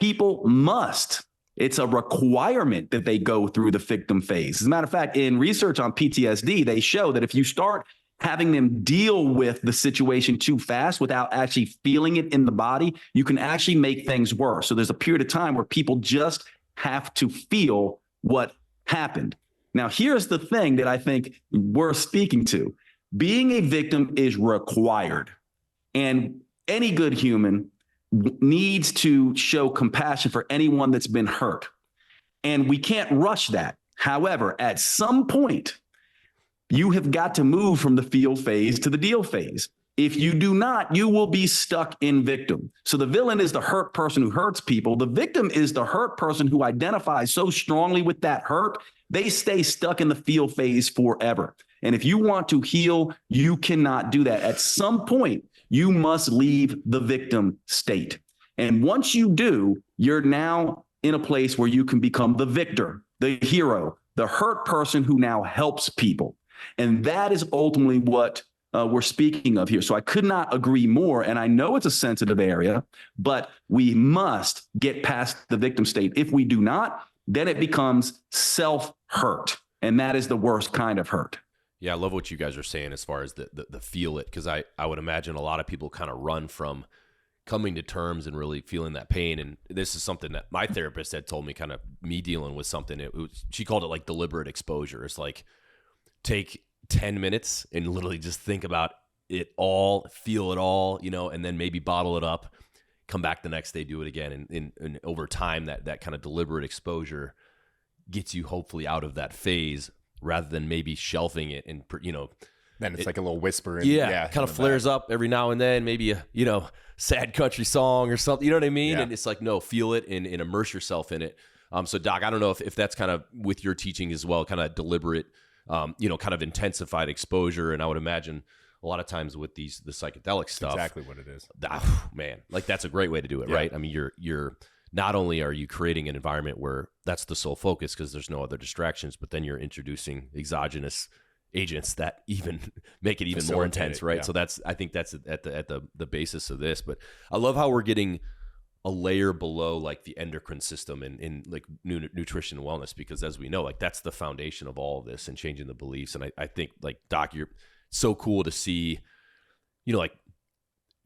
People must. It's a requirement that they go through the victim phase. As a matter of fact, in research on PTSD, they show that if you start having them deal with the situation too fast without actually feeling it in the body, you can actually make things worse. So there's a period of time where people just have to feel what happened. Now, here's the thing that I think we're speaking to. Being a victim is required. And any good human needs to show compassion for anyone that's been hurt. And we can't rush that. However, at some point, you have got to move from the feel phase to the deal phase. If you do not, you will be stuck in victim. So the villain is the hurt person who hurts people. The victim is the hurt person who identifies so strongly with that hurt, they stay stuck in the feel phase forever. And if you want to heal, you cannot do that. At some point, you must leave the victim state. And once you do, you're now in a place where you can become the victor, the hero, the hurt person who now helps people. And that is ultimately what we're speaking of here. So I could not agree more. And I know it's a sensitive area, but we must get past the victim state. If we do not, then it becomes self-hurt. And that is the worst kind of hurt. Yeah, I love what you guys are saying as far as the feel it, because I would imagine a lot of people kind of run from coming to terms and really feeling that pain. And this is something that my therapist had told me, kind of me dealing with something. She called it like deliberate exposure. It's like take 10 minutes and literally just think about it all, feel it all, and then maybe bottle it up, come back the next day, do it again. And over time, that kind of deliberate exposure gets you hopefully out of that phase, rather than maybe shelving it and, then it's like a little whisper. Kind of flares up every now and then, maybe a, sad country song or something, you know what I mean? Yeah. And it's like, no, feel it and immerse yourself in it. So Doc, I don't know if that's kind of with your teaching as well, kind of deliberate, kind of intensified exposure. And I would imagine a lot of times with the psychedelic stuff. Exactly what it is. Man, like that's a great way to do it, right? I mean, you're not only are you creating an environment where that's the sole focus because there's no other distractions, but then you're introducing exogenous agents that even make it even more intense, right? Yeah. So I think that's at the basis of this. But I love how we're getting a layer below like the endocrine system in like nutrition and wellness, because as we know, like that's the foundation of all of this and changing the beliefs. And I think like Doc, you're so cool to see, like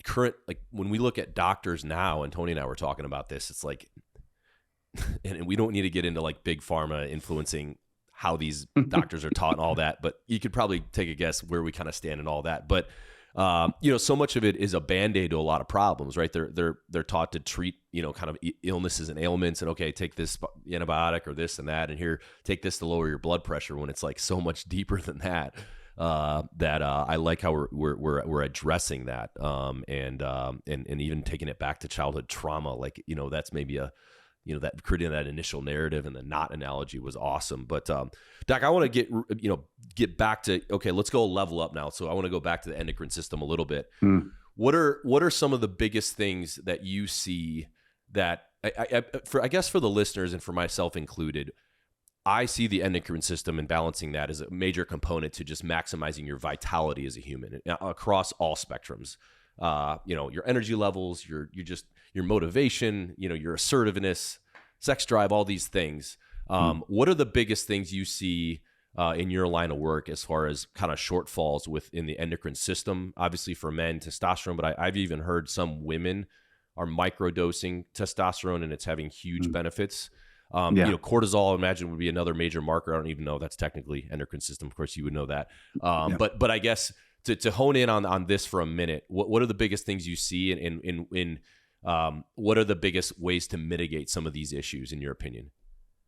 current, like when we look at doctors now, and Tony and I were talking about this, it's like, and we don't need to get into like big pharma influencing how these doctors are taught and all that, but you could probably take a guess where we kind of stand and all that. But so much of it is a band-aid to a lot of problems, right? They're taught to treat, kind of illnesses and ailments, and okay, take this antibiotic or this and that, and here, take this to lower your blood pressure, when it's like so much deeper than that. I like how we're addressing that, and even taking it back to childhood trauma. Like, that's maybe that creating that initial narrative, and the knot analogy was awesome. But Doc, I want to get back to, okay, let's go level up now. So I want to go back to the endocrine system a little bit. What are some of the biggest things that you see that I guess for the listeners and for myself included, I see the endocrine system and balancing that as a major component to just maximizing your vitality as a human across all spectrums. Your energy levels, your motivation, your assertiveness, sex drive, all these things. What are the biggest things you see in your line of work as far as kind of shortfalls within the endocrine system? Obviously for men, testosterone, but I've even heard some women are microdosing testosterone and it's having huge benefits. Cortisol, I imagine, would be another major marker. I don't even know if that's technically endocrine system. Of course, you would know that. But I guess to hone in on this for a minute, what are the biggest things you see, and what are the biggest ways to mitigate some of these issues, in your opinion?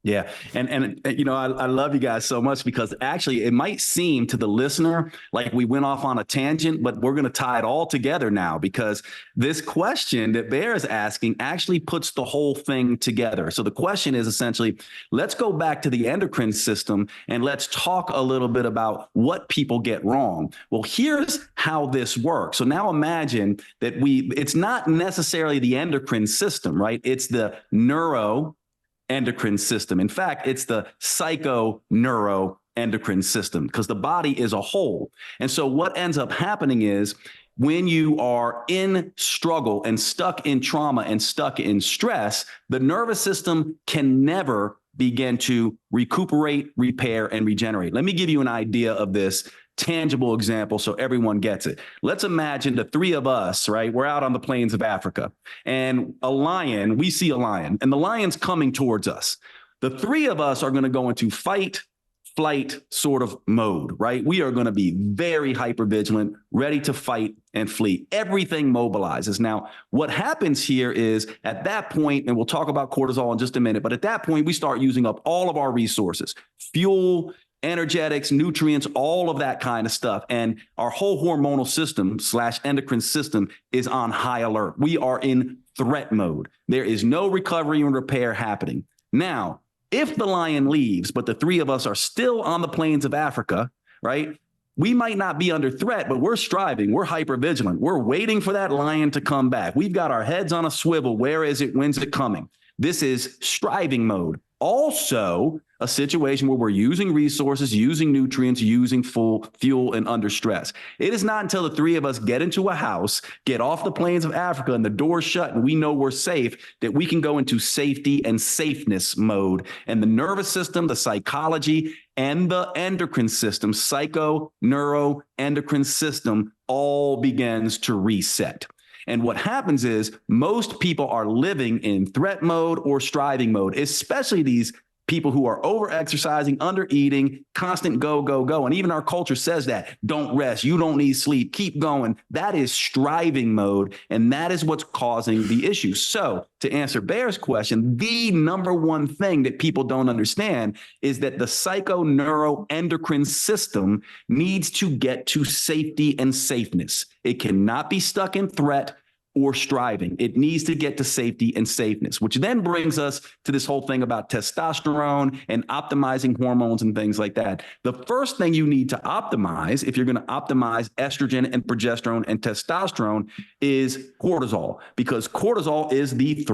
Yeah. And I love you guys so much, because actually it might seem to the listener like we went off on a tangent, but we're going to tie it all together now, because this question that Bear is asking actually puts the whole thing together. So the question is essentially, let's go back to the endocrine system and let's talk a little bit about what people get wrong. Well, here's how this works. So now imagine that it's not necessarily the endocrine system, right? It's the neuroendocrine system. In fact, it's the psychoneuroendocrine system, because the body is a whole. And so what ends up happening is when you are in struggle and stuck in trauma and stuck in stress, the nervous system can never begin to recuperate, repair, and regenerate. Let me give you an idea of this tangible example so everyone gets it. Let's imagine the three of us, right? We're out on the plains of Africa, and we see a lion, and the lion's coming towards us. The three of us are going to go into fight, flight sort of mode, right? We are going to be very hypervigilant, ready to fight and flee. Everything mobilizes. Now, what happens here is at that point, and we'll talk about cortisol in just a minute, but at that point, we start using up all of our resources, fuel, energetics, nutrients, all of that kind of stuff. And our whole hormonal system / endocrine system is on high alert. We are in threat mode. There is no recovery and repair happening. Now, if the lion leaves, but the three of us are still on the plains of Africa, right? We might not be under threat, but we're striving. We're hypervigilant. We're waiting for that lion to come back. We've got our heads on a swivel. Where is it? When's it coming? This is striving mode. Also, a situation where we're using resources, using nutrients, using full fuel, and under stress. It is not until the three of us get into a house, get off the plains of Africa, and the door's shut, and we know we're safe, that we can go into safety and safeness mode. And the nervous system, the psychology, and the endocrine system, neuroendocrine system, all begins to reset. And what happens is most people are living in threat mode or striving mode, especially these people who are over-exercising, under-eating, constant go, go, go. And even our culture says that. Don't rest. You don't need sleep. Keep going. That is striving mode. And that is what's causing the issue. So to answer Bear's question, the number one thing that people don't understand is that the psychoneuroendocrine system needs to get to safety and safeness. It cannot be stuck in threat or striving. It needs to get to safety and safeness, which then brings us to this whole thing about testosterone and optimizing hormones and things like that. The first thing you need to optimize, if you're going to optimize estrogen and progesterone and testosterone, is cortisol, because cortisol is the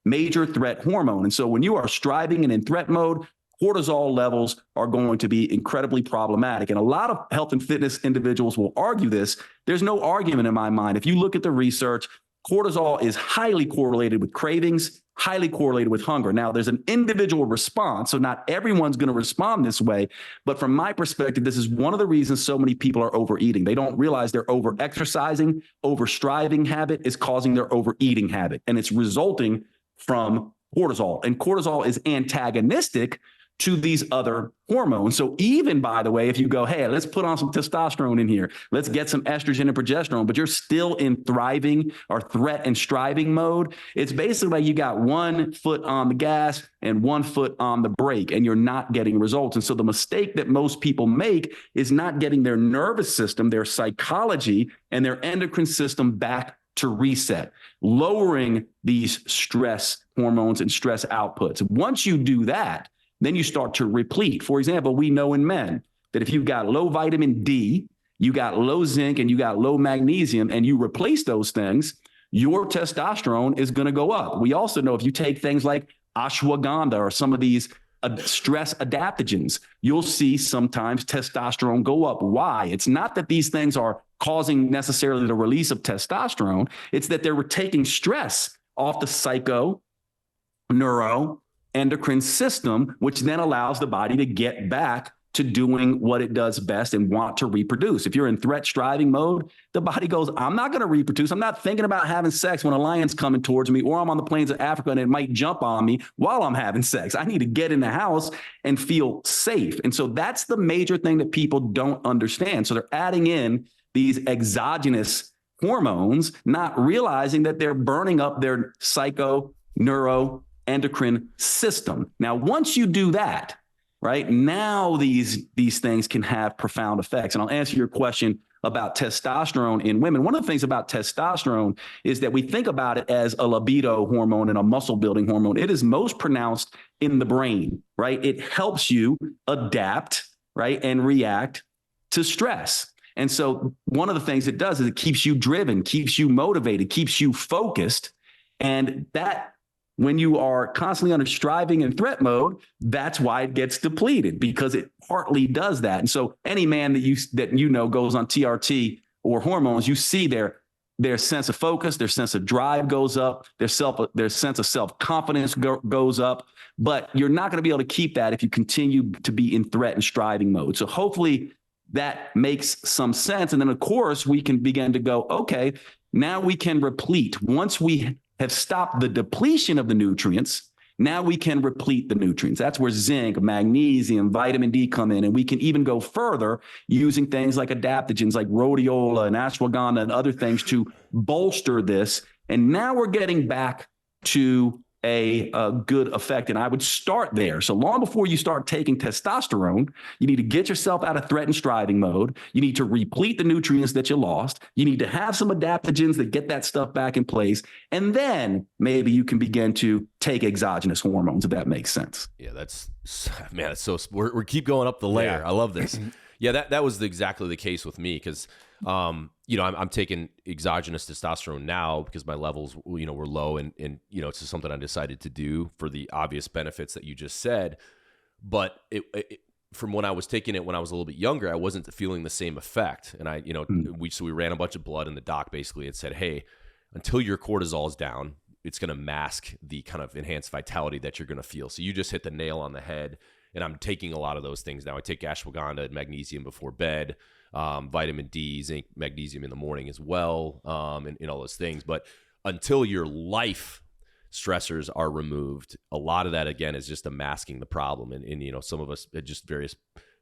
major threat hormone. And so when you are striving and in threat mode, cortisol levels are going to be incredibly problematic. And a lot of health and fitness individuals will argue this. There's no argument in my mind. If you look at the research, cortisol is highly correlated with cravings, highly correlated with hunger. Now, there's an individual response, so not everyone's going to respond this way. But from my perspective, this is one of the reasons so many people are overeating. They don't realize their over-exercising, over-striving habit is causing their overeating habit. And it's resulting from cortisol. And cortisol is antagonistic to these other hormones. So even, by the way, if you go, hey, let's put on some testosterone in here, let's get some estrogen and progesterone, but you're still in thriving or threat and striving mode, it's basically like you got 1 foot on the gas and 1 foot on the brake, and you're not getting results. And so the mistake that most people make is not getting their nervous system, their psychology, and their endocrine system back to reset, lowering these stress hormones and stress outputs. Once you do that, then you start to replete. For example, we know in men that if you've got low vitamin D, you got low zinc, and you got low magnesium, and you replace those things, your testosterone is going to go up. We also know if you take things like ashwagandha or some of these stress adaptogens, you'll see sometimes testosterone go up. Why? It's not that these things are causing necessarily the release of testosterone. It's that they're taking stress off the psychoneuroendocrine system, which then allows the body to get back to doing what it does best and want to reproduce. If you're in threat striving mode, the body goes, I'm not going to reproduce. I'm not thinking about having sex when a lion's coming towards me, or I'm on the plains of Africa and it might jump on me while I'm having sex. I need to get in the house and feel safe. And so that's the major thing that people don't understand. So they're adding in these exogenous hormones, not realizing that they're burning up their psychoneuroendocrine system. Now, once you do that, right, now these things can have profound effects. And I'll answer your question about testosterone in women. One of the things about testosterone is that we think about it as a libido hormone and a muscle building hormone. It is most pronounced in the brain, right? It helps you adapt, right, and react to stress. And so one of the things it does is it keeps you driven, keeps you motivated, keeps you focused. And that, when you are constantly under striving and threat mode, that's why it gets depleted, because it partly does that. And so any man that you know goes on TRT or hormones, you see their sense of focus, their sense of drive goes up, their sense of self-confidence goes up. But you're not going to be able to keep that if you continue to be in threat and striving mode. So hopefully that makes some sense. And then, of course, we can begin to go, okay, now we can replete. Once we have stopped the depletion of the nutrients, now we can replete the nutrients. That's where zinc, magnesium, vitamin D come in. And we can even go further using things like adaptogens like rhodiola and ashwagandha and other things to bolster this. And now we're getting back to a good effect. And I would start there. So long before you start taking testosterone, you need to get yourself out of threat and striving mode. You need to replete the nutrients that you lost. You need to have some adaptogens that get that stuff back in place. And then maybe you can begin to take exogenous hormones, if that makes sense. Yeah, that's so, we keep going up the layer. Yeah. I love this. Yeah, that was exactly the case with me because, I'm taking exogenous testosterone now because my levels, were low and it's just something I decided to do for the obvious benefits that you just said. But from when I was taking it when I was a little bit younger, I wasn't feeling the same effect. And we ran a bunch of blood and the doc basically had said, hey, until your cortisol is down, it's going to mask the kind of enhanced vitality that you're going to feel. So you just hit the nail on the head. And I'm taking a lot of those things now. I take ashwagandha and magnesium before bed, vitamin D, zinc, magnesium in the morning as well, and all those things. But until your life stressors are removed, a lot of that, again, is just masking the problem. And some of us just various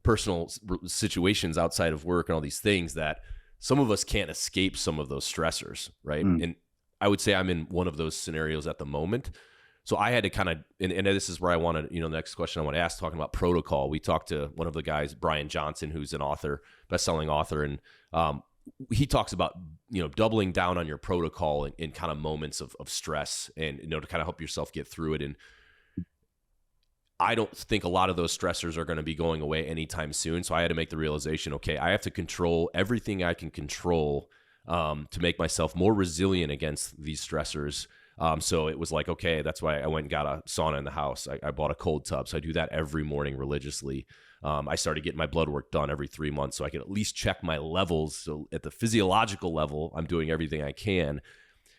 personal situations outside of work and all these things that some of us can't escape some of those stressors, right? And I would say I'm in one of those scenarios at the moment. So I had to kind of, and this is where I wanted, the next question I want to ask, talking about protocol. We talked to one of the guys, Brian Johnson, who's an author, best-selling author, and he talks about, doubling down on your protocol in kind of moments of stress and, to kind of help yourself get through it. And I don't think a lot of those stressors are going to be going away anytime soon. So I had to make the realization, okay, I have to control everything I can control to make myself more resilient against these stressors. So it was like, okay, that's why I went and got a sauna in the house. I bought a cold tub. So I do that every morning religiously. I started getting my blood work done every 3 months so I could at least check my levels. So at the physiological level, I'm doing everything I can.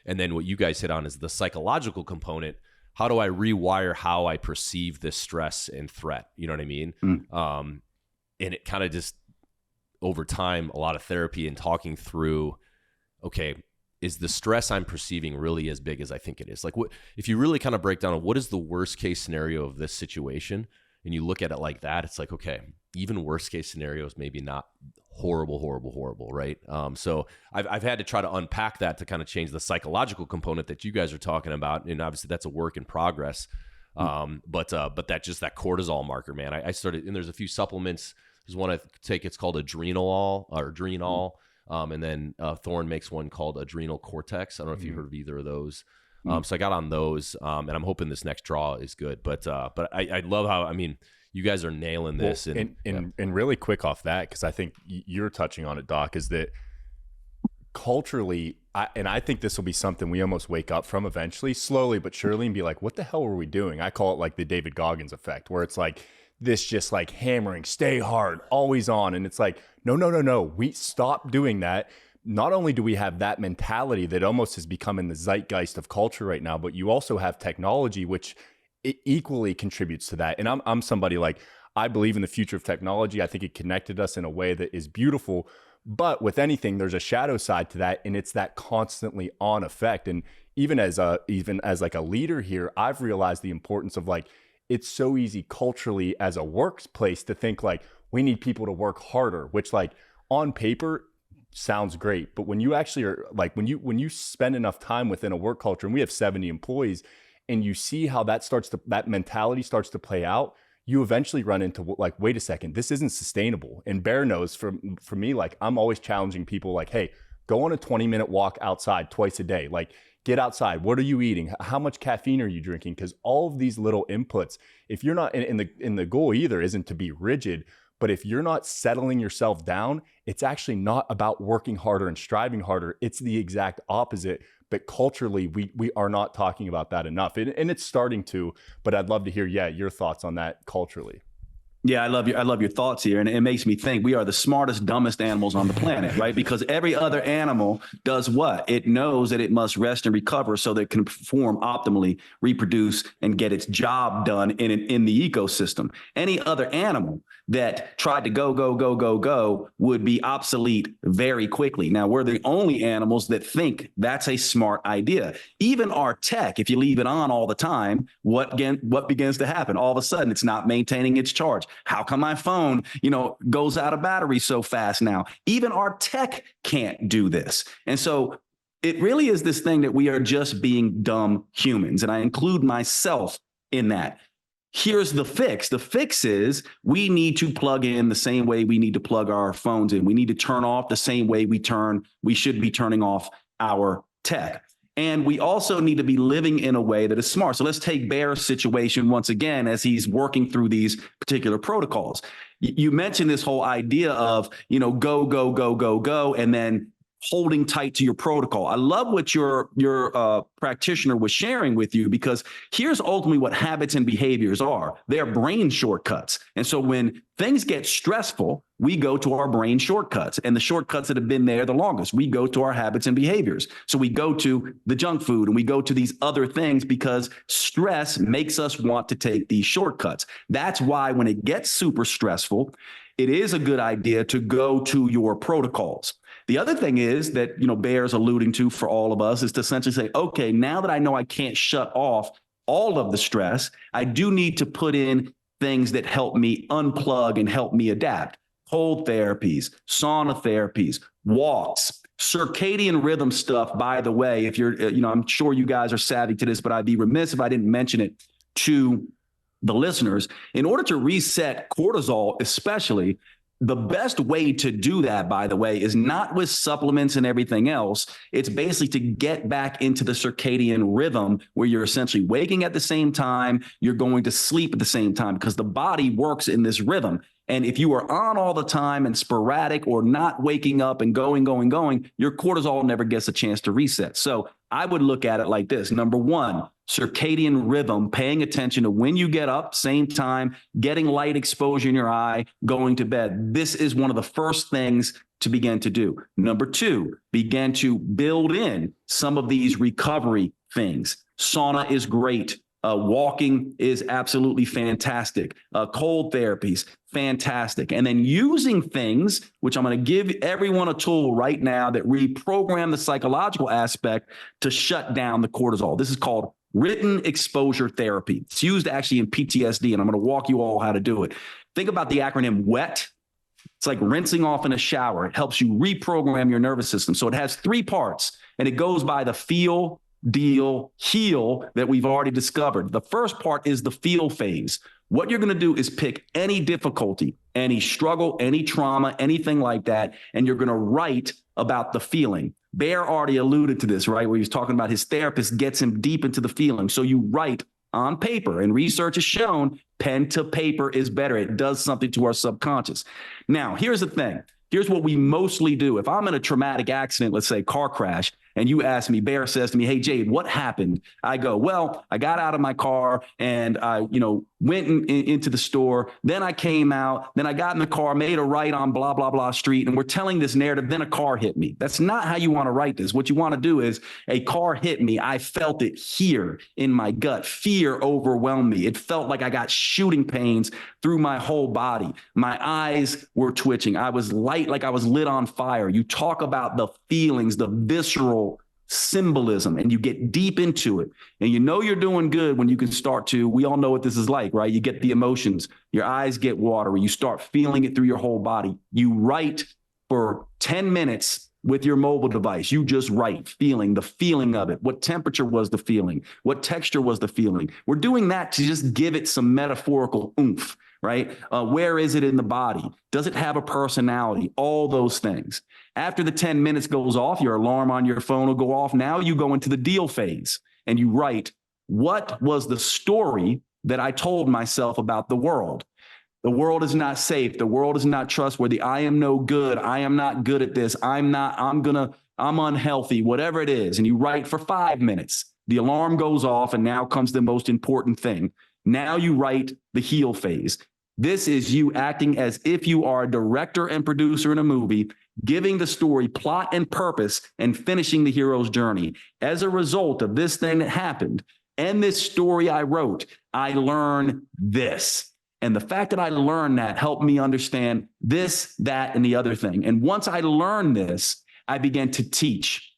And then what you guys hit on is the psychological component. How do I rewire how I perceive this stress and threat? You know what I mean? And it kind of just, over time, a lot of therapy and talking through, okay, is the stress I'm perceiving really as big as I think it is? Like, what if you really kind of break down what is the worst case scenario of this situation, and you look at it like that, it's like, okay, even worst case scenarios, maybe not horrible, right? So I've had to try to unpack that to kind of change the psychological component that you guys are talking about, and obviously that's a work in progress. But that cortisol marker, man, I started, and there's a few supplements. There's one I take, it's called Adrenol. And then Thorne makes one called Adrenal Cortex. I don't know if you've heard of either of those. So I got on those, and I'm hoping this next draw is good. But I love how, you guys are nailing this. Well, and really quick off that, because I think you're touching on it, Doc, is that culturally, I think this will be something we almost wake up from eventually, slowly but surely, and be like, what the hell were we doing? I call it like the David Goggins effect, where it's like this just like hammering, stay hard, always on. And it's like, no. We stop doing that. Not only do we have that mentality that almost has become in the zeitgeist of culture right now, but you also have technology, which it equally contributes to that. And I'm somebody like, I believe in the future of technology. I think it connected us in a way that is beautiful. But with anything, there's a shadow side to that, and it's that constantly on effect. And even as like a leader here, I've realized the importance of like, it's so easy culturally as a workplace to think like we need people to work harder, which like on paper sounds great. But when you actually are like, when you spend enough time within a work culture, and we have 70 employees, and you see how that mentality starts to play out, you eventually run into like, wait a second, this isn't sustainable. And Bear knows for me, like I'm always challenging people like, hey, go on a 20-minute walk outside twice a day. Like, get outside. What are you eating? How much caffeine are you drinking? Because all of these little inputs, if you're not in the goal either isn't to be rigid, but if you're not settling yourself down, it's actually not about working harder and striving harder. It's the exact opposite. But culturally, we are not talking about that enough. And it's starting to, but I'd love to hear, your thoughts on that culturally. Yeah, I love your thoughts here. And it makes me think we are the smartest, dumbest animals on the planet, right? Because every other animal does what? It knows that it must rest and recover so that it can perform optimally, reproduce, and get its job done in the ecosystem. Any other animal that tried to go would be obsolete very quickly. Now, we're the only animals that think that's a smart idea. Even our tech, if you leave it on all the time, what begins to happen? All of a sudden, it's not maintaining its charge. How come my phone, goes out of battery so fast now? Even our tech can't do this. And so it really is this thing that we are just being dumb humans. And I include myself in that. Here's the fix. The fix is we need to plug in the same way we need to plug our phones in. We need to turn off the same way we should be turning off our tech. And we also need to be living in a way that is smart. So let's take Bear's situation once again as he's working through these particular protocols. You mentioned this whole idea of, go, and then holding tight to your protocol. I love what your practitioner was sharing with you, because here's ultimately what habits and behaviors are. They're brain shortcuts. And so when things get stressful, we go to our brain shortcuts, and the shortcuts that have been there the longest, we go to our habits and behaviors. So we go to the junk food and we go to these other things because stress makes us want to take these shortcuts. That's why when it gets super stressful, it is a good idea to go to your protocols. The other thing is that, Bear's alluding to for all of us is to essentially say, okay, now that I know I can't shut off all of the stress, I do need to put in things that help me unplug and help me adapt. Cold therapies, sauna therapies, walks, circadian rhythm stuff. By the way, if you're, I'm sure you guys are savvy to this, but I'd be remiss if I didn't mention it to the listeners. In order to reset cortisol, especially, the best way to do that, by the way, is not with supplements and everything else. It's basically to get back into the circadian rhythm where you're essentially waking at the same time, you're going to sleep at the same time, because the body works in this rhythm. And if you are on all the time and sporadic or not waking up and going, your cortisol never gets a chance to reset. So I would look at it like this. Number one, circadian rhythm, paying attention to when you get up, same time, getting light exposure in your eye, going to bed. This is one of the first things to begin to do. Number two, begin to build in some of these recovery things. Sauna is great. Walking is absolutely fantastic. Cold therapies, fantastic. And then using things, which I'm going to give everyone a tool right now that reprogram the psychological aspect to shut down the cortisol. This is called written exposure therapy. It's used actually in PTSD, and I'm going to walk you all how to do it. Think about the acronym WET. It's like rinsing off in a shower. It helps you reprogram your nervous system. So it has three parts, and it goes by the feel, deal, heal that we've already discovered. The first part is the feel phase. What you're going to do is pick any difficulty, any struggle, any trauma, anything like that, and you're going to write about the feeling. Bear already alluded to this, right? Where he was talking about his therapist gets him deep into the feeling. So you write on paper, and research has shown pen to paper is better. It does something to our subconscious. Now, here's the thing. Here's what we mostly do. If I'm in a traumatic accident, let's say car crash, and you ask me, Bear says to me, hey, Jade, what happened? I go, well, I got out of my car and I, went into the store. Then I came out. Then I got in the car, made a right on blah, blah, blah street. And we're telling this narrative. Then a car hit me. That's not how you want to write this. What you want to do is a car hit me. I felt it here in my gut. Fear overwhelmed me. It felt like I got shooting pains through my whole body. My eyes were twitching. I was light, like I was lit on fire. You talk about the feelings, the visceral symbolism, and you get deep into it. And you're doing good when you can start to, we all know what this is like, right? You get the emotions, your eyes get watery, you start feeling it through your whole body. You write for 10 minutes with your mobile device. You just write, feeling the feeling of it. What temperature was the feeling? What texture was the feeling? We're doing that to just give it some metaphorical oomph, right? Where is it in the body? Does it have a personality? All those things. After the 10 minutes goes off, your alarm on your phone will go off. Now you go into the deal phase and you write, what was the story that I told myself about the world? The world is not safe. The world is not trustworthy. I am no good. I am not good at this. I'm unhealthy, whatever it is. And you write for 5 minutes. The alarm goes off, and now comes the most important thing. Now you write the heal phase. This is you acting as if you are a director and producer in a movie, giving the story plot and purpose and finishing the hero's journey. As a result of this thing that happened and this story I wrote, I learned this. And the fact that I learned that helped me understand this, that, and the other thing. And once I learned this, I began to teach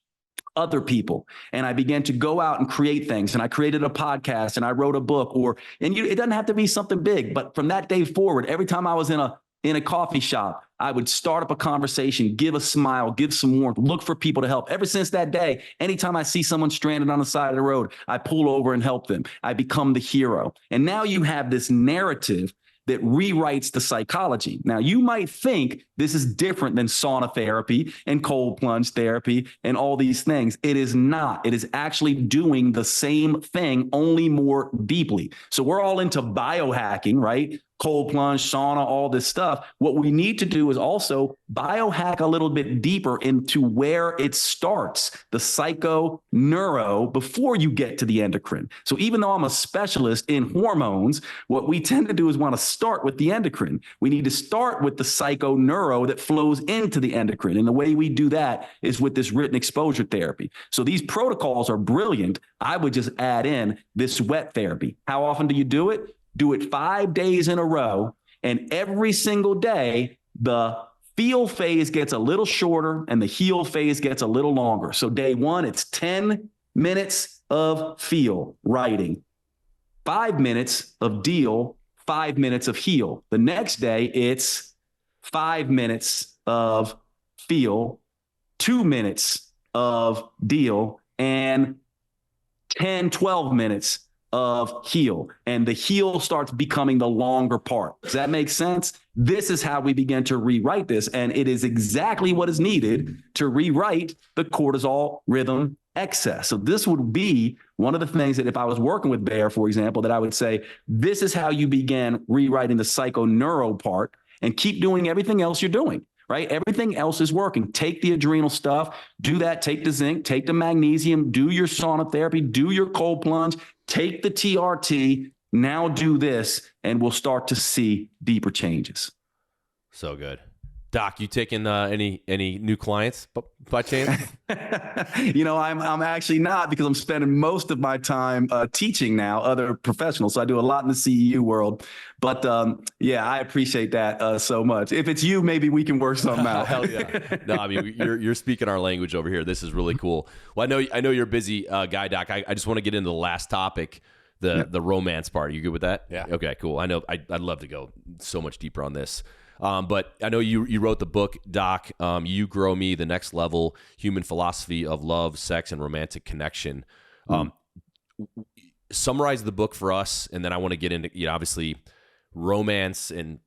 other people. And I began to go out and create things. And I created a podcast and I wrote a book, it doesn't have to be something big, but from that day forward, every time I was in a coffee shop, I would start up a conversation, give a smile, give some warmth, look for people to help. Ever since that day, anytime I see someone stranded on the side of the road, I pull over and help them. I become the hero. And now you have this narrative that rewrites the psychology. Now, you might think this is different than sauna therapy and cold plunge therapy and all these things. It is not. It is actually doing the same thing, only more deeply. So we're all into biohacking, right? Cold plunge, sauna, all this stuff. What we need to do is also biohack a little bit deeper into where it starts, the psycho-neuro, before you get to the endocrine. So even though I'm a specialist in hormones, what we tend to do is want to start with the endocrine. We need to start with the psycho-neuro that flows into the endocrine. And the way we do that is with this written exposure therapy. So these protocols are brilliant. I would just add in this wet therapy. How often do you do it? Do it 5 days in a row, and every single day, the feel phase gets a little shorter and the heal phase gets a little longer. So day one, it's 10 minutes of feel, writing, 5 minutes of deal, 5 minutes of heal. The next day, it's 5 minutes of feel, 2 minutes of deal, and 10, 12 minutes of heal. And the heal starts becoming the longer part. Does that make sense? This is how we begin to rewrite this. And it is exactly what is needed to rewrite the cortisol rhythm excess. So this would be one of the things that if I was working with Bear, for example, that I would say, this is how you begin rewriting the psychoneuro part, and keep doing everything else you're doing. Right? Everything else is working. Take the adrenal stuff, do that, take the zinc, take the magnesium, do your sauna therapy, do your cold plunge, take the TRT, now do this, and we'll start to see deeper changes. So good. Doc, you taking any new clients by chance? I'm actually not, because I'm spending most of my time teaching now other professionals. So I do a lot in the CEU world. But I appreciate that so much. If it's you, maybe we can work something out. Hell yeah. No, I mean, you're speaking our language over here. This is really cool. Well, I know you're a busy guy, Doc. I just want to get into the last topic, the romance part. Are you good with that? Yeah. Okay, cool. I know I'd love to go so much deeper on this. But I know you wrote the book, Doc, You Grow Me, The Next Level, Human Philosophy of Love, Sex, and Romantic Connection. Summarize the book for us, and then I want to get into, obviously, romance and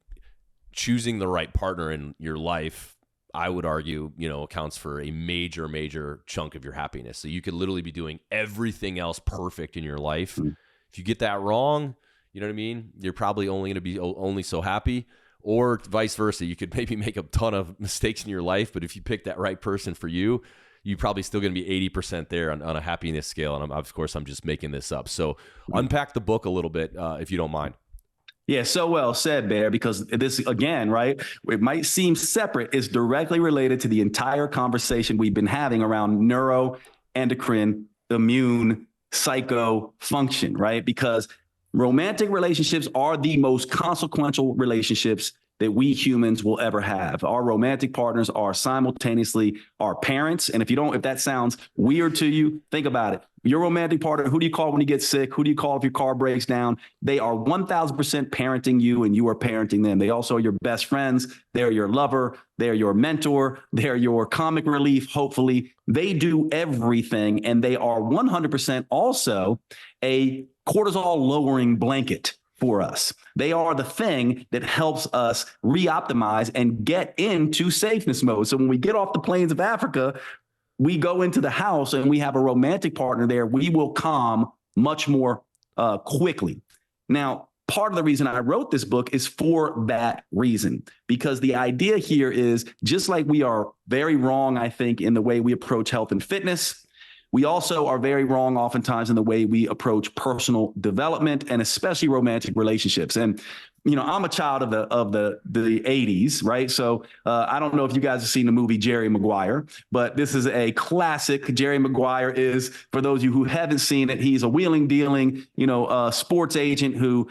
choosing the right partner in your life, I would argue, accounts for a major, major chunk of your happiness. So you could literally be doing everything else perfect in your life. If you get that wrong, you know what I mean? You're probably only going to be only so happy. Or vice versa, you could maybe make a ton of mistakes in your life, but if you pick that right person for you, you're probably still going to be 80% there on a happiness scale. And of course, I'm just making this up. So unpack the book a little bit, if you don't mind. Yeah, so well said, Bear, because this, again, right, it might seem separate, is directly related to the entire conversation we've been having around neuroendocrine, immune, psycho function, right? Because romantic relationships are the most consequential relationships that we humans will ever have. Our romantic partners are simultaneously our parents. And if that sounds weird to you, think about it. Your romantic partner, who do you call when you get sick? Who do you call if your car breaks down? They are 1000% parenting you, and you are parenting them. They also are your best friends. They're your lover. They're your mentor. They're your comic relief. Hopefully they do everything. And they are 100% also a cortisol lowering blanket for us. They are the thing that helps us reoptimize and get into safeness mode. So when we get off the plains of Africa, we go into the house and we have a romantic partner there, we will calm much more quickly. Now, part of the reason I wrote this book is for that reason, because the idea here is, just like we are very wrong, I think, in the way we approach health and fitness, We also are very wrong oftentimes in the way we approach personal development and especially romantic relationships. And I'm a child of the 80s, right? So I don't know if you guys have seen the movie Jerry Maguire, but this is a classic. Jerry Maguire is, for those of you who haven't seen it, he's a wheeling dealing, sports agent who,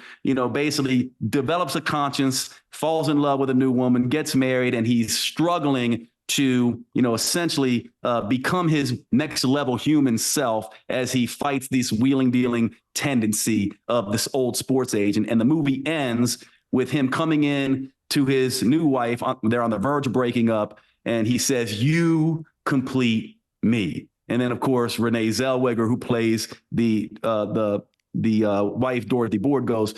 basically develops a conscience, falls in love with a new woman, gets married, and he's struggling to, essentially become his next level human self as he fights this wheeling dealing tendency of this old sports agent. And the movie ends with him coming in to his new wife. They're on the verge of breaking up. And he says, "You complete me." And then, of course, Renee Zellweger, who plays the wife, Dorothy Board, goes,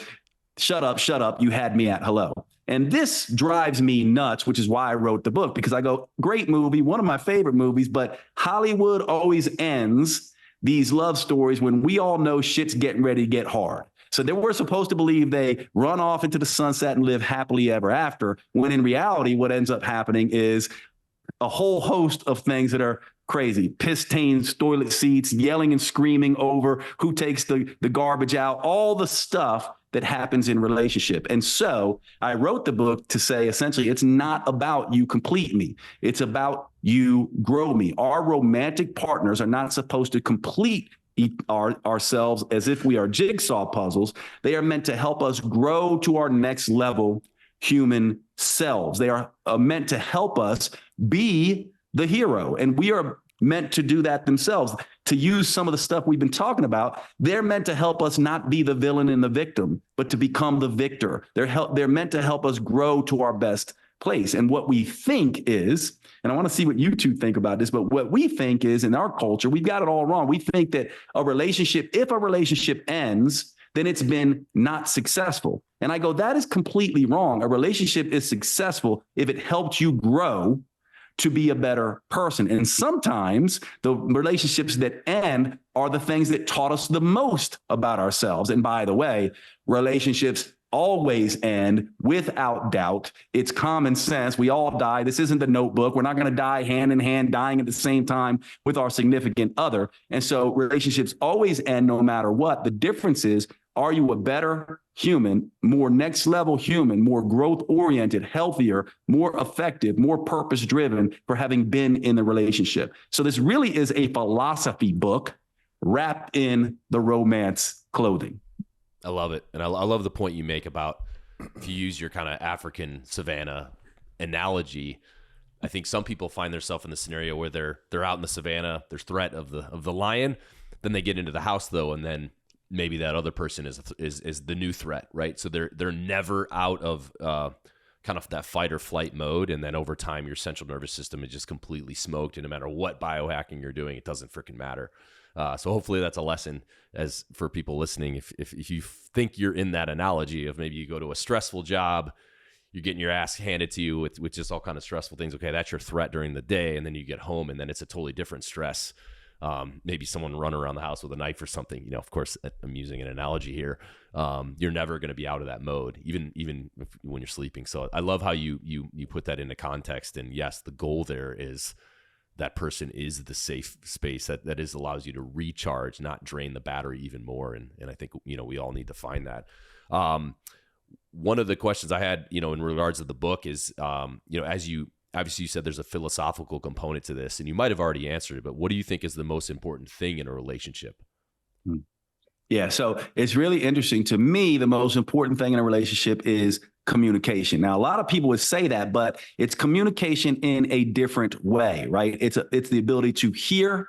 shut up. You had me at hello." And this drives me nuts, which is why I wrote the book, because I go, great movie, one of my favorite movies, but Hollywood always ends these love stories when we all know shit's getting ready to get hard. So they were supposed to believe they run off into the sunset and live happily ever after, when in reality, what ends up happening is a whole host of things that are crazy. Piss stains, toilet seats, yelling and screaming over who takes the garbage out, all the stuff that happens in relationship. And so I wrote the book to say, essentially, it's not about you complete me. It's about you grow me. Our romantic partners are not supposed to complete ourselves as if we are jigsaw puzzles. They are meant to help us grow to our next level human selves. They are meant to help us be the hero. And we are meant to do that themselves. To use some of the stuff we've been talking about, they're meant to help us not be the villain and the victim, but to become the victor. They're meant to help us grow to our best place. And what we think is, and I want to see what you two think about this, but what we think is, in our culture, we've got it all wrong. We think that if a relationship ends, then it's been not successful. And I go, that is completely wrong. A relationship is successful if it helped you grow to be a better person. And sometimes the relationships that end are the things that taught us the most about ourselves. And by the way, relationships always end without doubt. It's common sense. We all die. This isn't The Notebook. We're not going to die hand in hand, dying at the same time with our significant other. And so relationships always end no matter what. The difference is, are you a better human, more next level human, more growth oriented, healthier, more effective, more purpose driven for having been in the relationship? So this really is a philosophy book wrapped in the romance clothing. I love it. And I love the point you make about, if you use your kind of African savannah analogy, I think some people find themselves in the scenario where they're out in the savannah, there's threat of the lion, then they get into the house though, and then maybe that other person is the new threat, right? So they're never out of kind of that fight or flight mode, and then over time your central nervous system is just completely smoked, and no matter what biohacking you're doing, it doesn't freaking matter. So hopefully that's a lesson as for people listening. If you think you're in that analogy of maybe you go to a stressful job, you're getting your ass handed to you with just all kind of stressful things. Okay, that's your threat during the day, and then you get home, and then it's a totally different stress. Maybe someone run around the house with a knife or something. Of course, I'm using an analogy here. You're never going to be out of that mode, even when you're sleeping. So I love how you put that into context. And yes, the goal there is that person is the safe space that allows you to recharge, not drain the battery even more. And I think, we all need to find that. One of the questions I had, in regards to the book is, obviously you said there's a philosophical component to this, and you might have already answered it, but what do you think is the most important thing in a relationship? Yeah, so it's really interesting. To me, the most important thing in a relationship is communication. Now, a lot of people would say that, but it's communication in a different way, right? It's the ability to hear,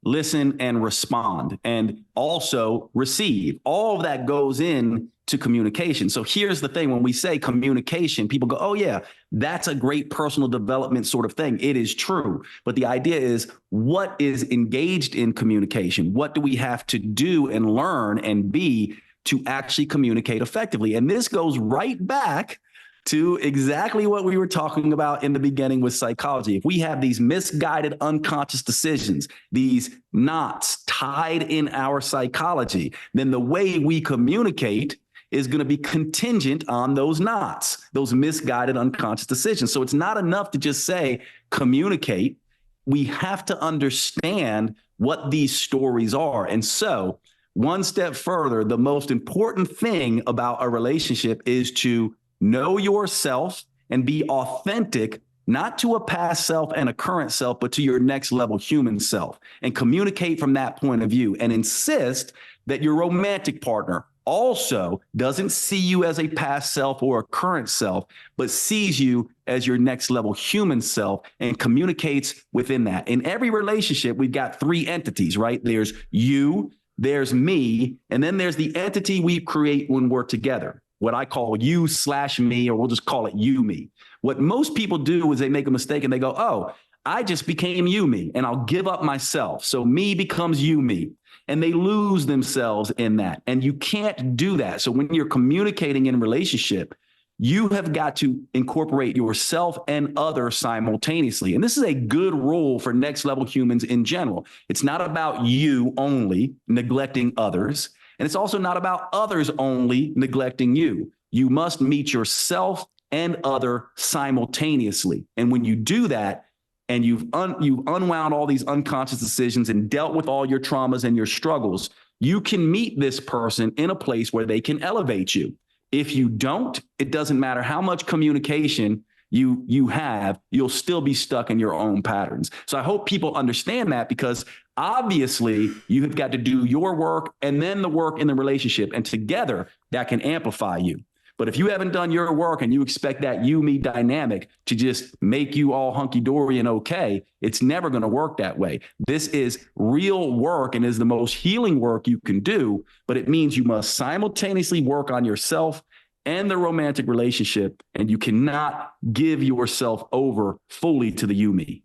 listen, and respond, and also receive. All of that goes in to communication. So here's the thing. When we say communication, people go, oh yeah, that's a great personal development sort of thing. It is true. But the idea is, what is engaged in communication? What do we have to do and learn and be to actually communicate effectively? And this goes right back to exactly what we were talking about in the beginning with psychology. If we have these misguided unconscious decisions, these knots tied in our psychology, then the way we communicate is going to be contingent on those knots, those misguided unconscious decisions. So it's not enough to just say communicate. We have to understand what these stories are. And so, one step further, the most important thing about a relationship is to know yourself and be authentic, not to a past self and a current self, but to your next level human self, and communicate from that point of view, and insist that your romantic partner also doesn't see you as a past self or a current self, but sees you as your next level human self and communicates within that. In every relationship, we've got three entities, right? There's you, there's me, and then there's the entity we create when we're together, what I call you/me, or we'll just call it you, me. What most people do is they make a mistake and they go, oh, I just became you, me, and I'll give up myself. So me becomes you, me. And they lose themselves in that. And you can't do that. So when you're communicating in a relationship, you have got to incorporate yourself and others simultaneously. And this is a good rule for next level humans in general. It's not about you only neglecting others. And it's also not about others only neglecting you. You must meet yourself and other simultaneously. And when you do that, and you've unwound all these unconscious decisions and dealt with all your traumas and your struggles, you can meet this person in a place where they can elevate you. If you don't, it doesn't matter how much communication you have, you'll still be stuck in your own patterns. So I hope people understand that, because obviously you have got to do your work and then the work in the relationship, and together that can amplify you. But if you haven't done your work and you expect that you-me dynamic to just make you all hunky-dory and okay, it's never going to work that way. This is real work and is the most healing work you can do, but it means you must simultaneously work on yourself and the romantic relationship, and you cannot give yourself over fully to the you-me.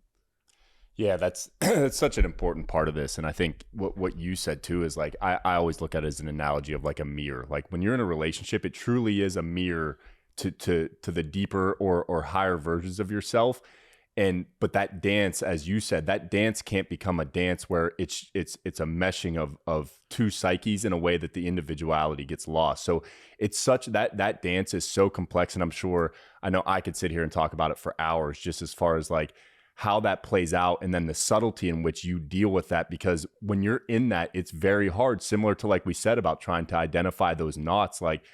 Yeah, that's such an important part of this. And I think what you said too is like, I always look at it as an analogy of like a mirror. Like when you're in a relationship, it truly is a mirror to the deeper or higher versions of yourself. But that dance, as you said, that dance can't become a dance where it's a meshing of two psyches in a way that the individuality gets lost. So it's such that dance is so complex. And I know I could sit here and talk about it for hours, just as far as like how that plays out, and then the subtlety in which you deal with that. Because when you're in that, it's very hard, similar to like we said about trying to identify those knots. Like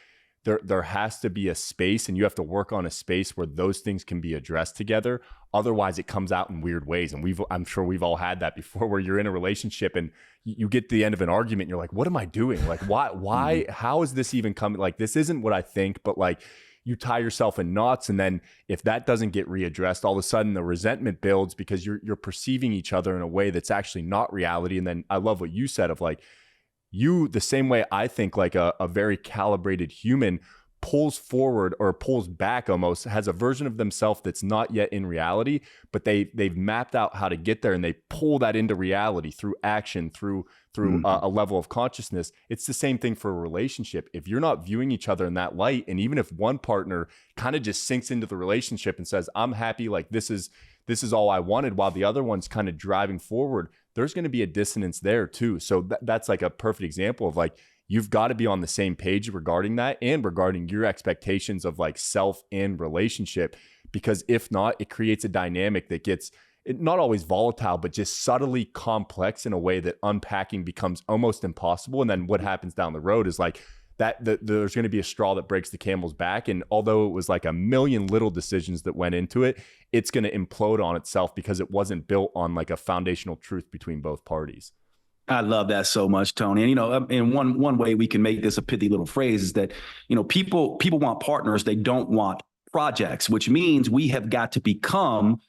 there has to be a space, and you have to work on a space where those things can be addressed together. Otherwise it comes out in weird ways. And I'm sure we've all had that before, where you're in a relationship and you get to the end of an argument and you're like, what am I doing? Like, why, how is this even coming? Like, this isn't what I think, but like, you tie yourself in knots. And then if that doesn't get readdressed, all of a sudden the resentment builds because you're perceiving each other in a way that's actually not reality. And then I love what you said of like, you, the same way I think like a very calibrated human pulls forward or pulls back, almost has a version of themselves that's not yet in reality, but they've mapped out how to get there, and they pull that into reality through action, through a level of consciousness. It's the same thing for a relationship. If you're not viewing each other in that light, and even if one partner kind of just sinks into the relationship and says, I'm happy, like this is all I wanted, while the other one's kind of driving forward, there's going to be a dissonance there too. So that's like a perfect example of like, you've got to be on the same page regarding that, and regarding your expectations of like self and relationship, because if not, it creates a dynamic that gets not always volatile, but just subtly complex in a way that unpacking becomes almost impossible. And then what happens down the road is like there's going to be a straw that breaks the camel's back. And although it was like a million little decisions that went into it, it's going to implode on itself because it wasn't built on like a foundational truth between both parties. I love that so much, Tony. And, and one way we can make this a pithy little phrase is that, people want partners. They don't want projects, which means we have got to become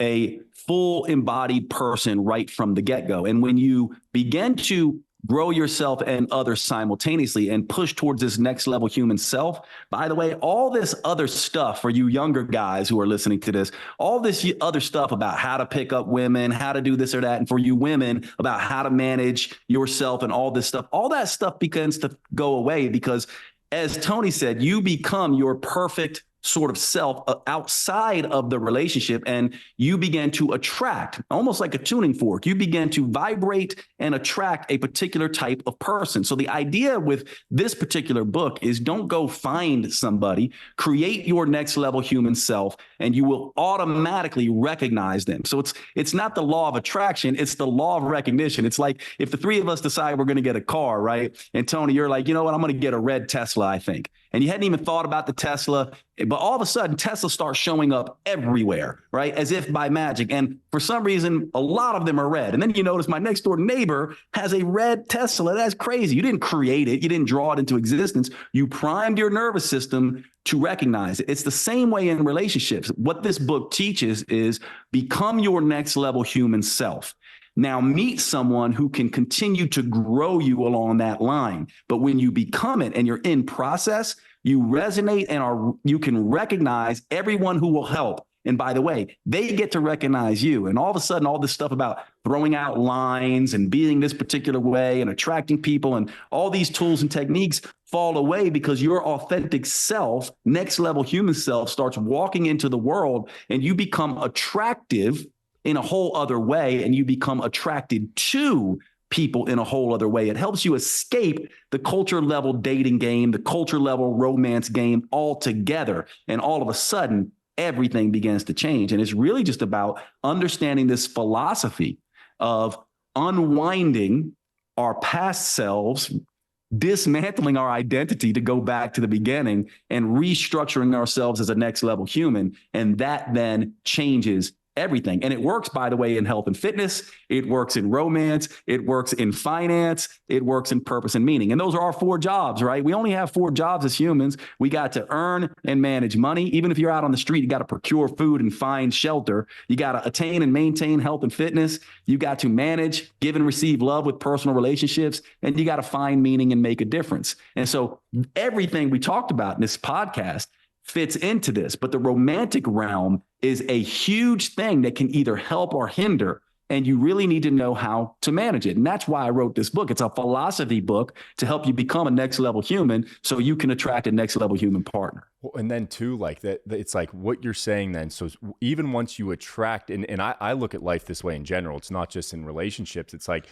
a full embodied person right from the get-go. And when you begin to grow yourself and others simultaneously and push towards this next level human self, by the way, all this other stuff for you younger guys who are listening to this, all this other stuff about how to pick up women, how to do this or that, and for you women about how to manage yourself and all this stuff, all that stuff begins to go away, because as Tony said, you become your perfect sort of self outside of the relationship, and you begin to attract, almost like a tuning fork. You begin to vibrate and attract a particular type of person. So the idea with this particular book is don't go find somebody, create your next level human self, and you will automatically recognize them. So it's not the law of attraction, it's the law of recognition. It's like if the three of us decide we're going to get a car, right? And Tony, you're like, you know what, I'm going to get a red Tesla, I think. And you hadn't even thought about the Tesla, but all of a sudden Tesla starts showing up everywhere, right? As if by magic. And for some reason, a lot of them are red. And then you notice my next door neighbor has a red Tesla. That's crazy. You didn't create it. You didn't draw it into existence. You primed your nervous system to recognize it. It's the same way in relationships. What this book teaches is become your next level human self. Now meet someone who can continue to grow you along that line. But when you become it and you're in process, you resonate and you can recognize everyone who will help. And by the way, they get to recognize you. And all of a sudden, all this stuff about throwing out lines and being this particular way and attracting people and all these tools and techniques fall away because your authentic self, next level human self, starts walking into the world and you become attractive in a whole other way, and you become attracted to people in a whole other way. It helps you escape the culture level dating game, the culture level romance game altogether. And all of a sudden, everything begins to change. And it's really just about understanding this philosophy of unwinding our past selves, dismantling our identity to go back to the beginning, and restructuring ourselves as a next level human. And that then changes everything. And it works, by the way, in health and fitness. It works in romance. It works in finance. It works in purpose and meaning. And those are our 4 jobs, right? We only have 4 jobs as humans. We got to earn and manage money. Even if you're out on the street, you got to procure food and find shelter. You got to attain and maintain health and fitness. You got to manage, give and receive love with personal relationships. And you got to find meaning and make a difference. And so everything we talked about in this podcast fits into this. But the romantic realm is a huge thing that can either help or hinder. And you really need to know how to manage it. And that's why I wrote this book. It's a philosophy book to help you become a next level human so you can attract a next level human partner. Well, and then too, like that, it's like what you're saying then. So even once you attract, and I look at life this way in general, it's not just in relationships. It's like,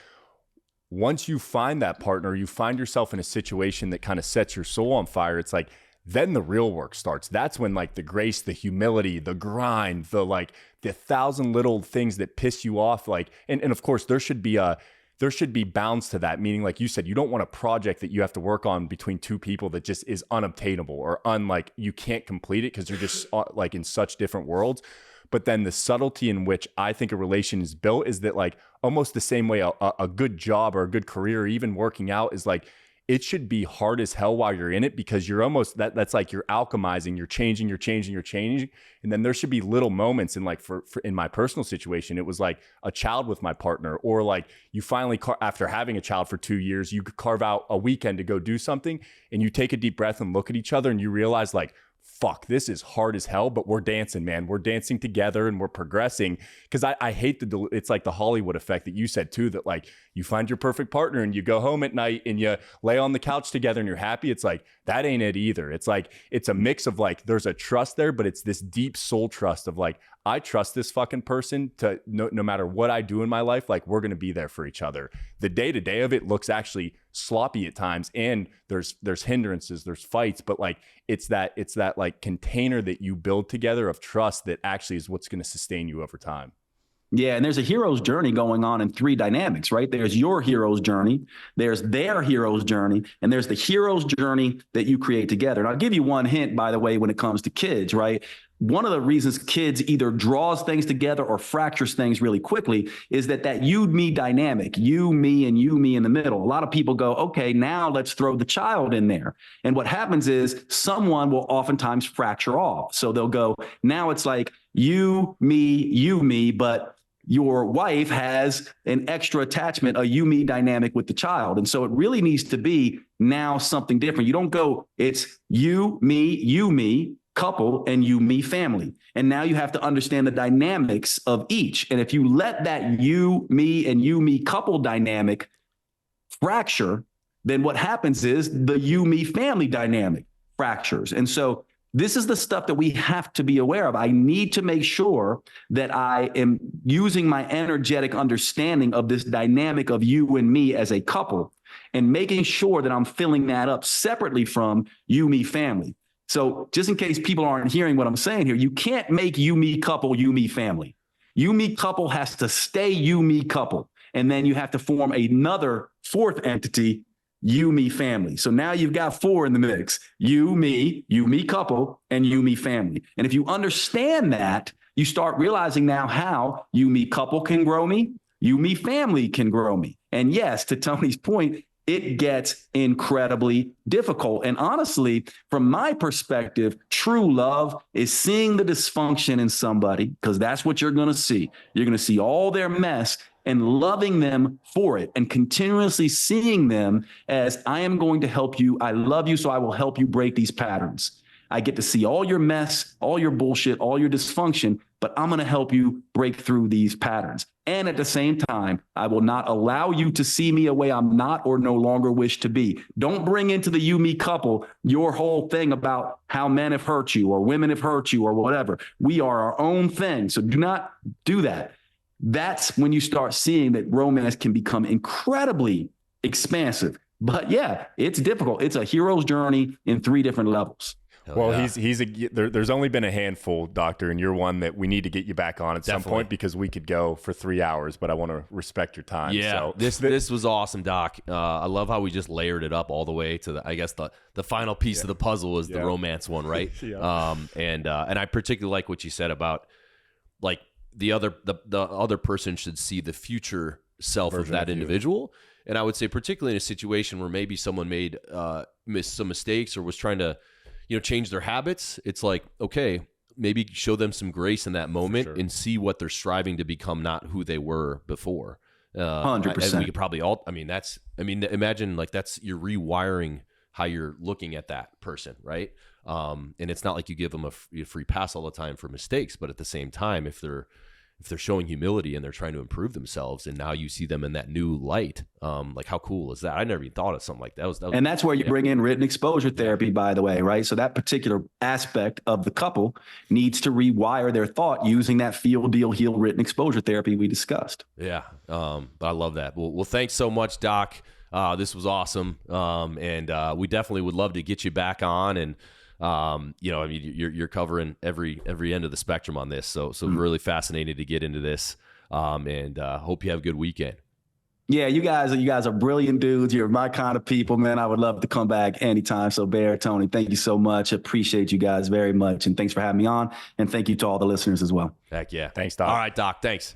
once you find that partner, you find yourself in a situation that kind of sets your soul on fire. It's like, then the real work starts. That's when like the grace, the humility, the grind, the 1,000 little things that piss you off. Like, and of course there should be bounds to that. Meaning, like you said, you don't want a project that you have to work on between 2 people that just is unobtainable or you can't complete it because you're just like in such different worlds. But then the subtlety in which I think a relation is built is that like almost the same way a good job or a good career, or even working out, is like, it should be hard as hell while you're in it, because you're almost that's like you're alchemizing, you're changing. And then there should be little moments. And like for in my personal situation, it was like a child with my partner, or like you finally, after having a child for 2 years, you could carve out a weekend to go do something, and you take a deep breath and look at each other and you realize like, fuck, this is hard as hell, but we're dancing, man. We're dancing together and we're progressing. Because I hate it's like the Hollywood effect that you said too, that like you find your perfect partner and you go home at night and you lay on the couch together and you're happy. It's like, that ain't it either. It's like, it's a mix of like, there's a trust there, but it's this deep soul trust of like, I trust this fucking person to no matter what I do in my life, like we're going to be there for each other. The day-to-day of it looks actually sloppy at times, and there's hindrances, there's fights, but like it's that like container that you build together of trust that actually is what's going to sustain you over time. Yeah, and there's a hero's journey going on in 3 dynamics, right? There's your hero's journey, there's their hero's journey, and there's the hero's journey that you create together. And I'll give you one hint, by the way, when it comes to kids, right? One of the reasons kids either draws things together or fractures things really quickly is that you-me dynamic, you, me, and you, me in the middle. A lot of people go, okay, now let's throw the child in there. And what happens is someone will oftentimes fracture off. So they'll go, now it's like you, me, but your wife has an extra attachment, a you-me dynamic with the child. And so it really needs to be now something different. You don't go, it's you, me, couple, and you, me, family. And now you have to understand the dynamics of each. And if you let that you, me, and you, me couple dynamic fracture, then what happens is the you, me family dynamic fractures. And so This is the stuff that we have to be aware of. I need to make sure that I am using my energetic understanding of this dynamic of you and me as a couple and making sure that I'm filling that up separately from you, me, family. So just in case people aren't hearing what I'm saying here, you can't make you, me couple, you, me family. You, me couple has to stay you, me couple. And then you have to form another fourth entity, you, me family. So now you've got 4 in the mix, you, me couple, and you, me family. And if you understand that, you start realizing now how you, me couple can grow me, you, me family can grow me. And yes, to Tony's point, it gets incredibly difficult. And honestly, from my perspective, true love is seeing the dysfunction in somebody, because that's what you're going to see. You're going to see all their mess and loving them for it and continuously seeing them as, I am going to help you. I love you, so I will help you break these patterns. I get to see all your mess, all your bullshit, all your dysfunction, but I'm going to help you break through these patterns. And at the same time, I will not allow you to see me a way I'm not or no longer wish to be. Don't bring into the you, me couple your whole thing about how men have hurt you or women have hurt you or whatever. We are our own thing. So do not do that. That's when you start seeing that romance can become incredibly expansive. But yeah, it's difficult. It's a hero's journey in 3 different levels. Well, yeah. There's only been a handful, Doctor, and you're one that we need to get you back on at some point, because we could go for 3 hours, but I want to respect your time. Yeah, so this was awesome, Doc. I love how we just layered it up all the way to the final piece of the puzzle is the romance one, right? And I particularly like what you said about like the other person should see the future self of that individual. And I would say particularly in a situation where maybe someone made some mistakes or was trying to change their habits. It's like, okay, maybe show them some grace in that moment and see what they're striving to become, not who they were before. 100%. And we could probably imagine like you're rewiring how you're looking at that person. Right. And it's not like you give them a free pass all the time for mistakes, but at the same time, if they're showing humility and they're trying to improve themselves, and now you see them in that new light, like how cool is that? I never even thought of something like that. And that's where you bring in written exposure therapy, by the way, right? So that particular aspect of the couple needs to rewire their thought using that feel, deal, heal written exposure therapy we discussed. Yeah, I love that. Well, thanks so much, Doc. This was awesome, and we definitely would love to get you back on. And you're covering every end of the spectrum on this. So really fascinated to get into this. And hope you have a good weekend. Yeah, you guys are brilliant dudes. You're my kind of people, man. I would love to come back anytime. So Bear, Tony, thank you so much. Appreciate you guys very much. And thanks for having me on. And thank you to all the listeners as well. Heck yeah. Thanks, Doc. All right, Doc. Thanks.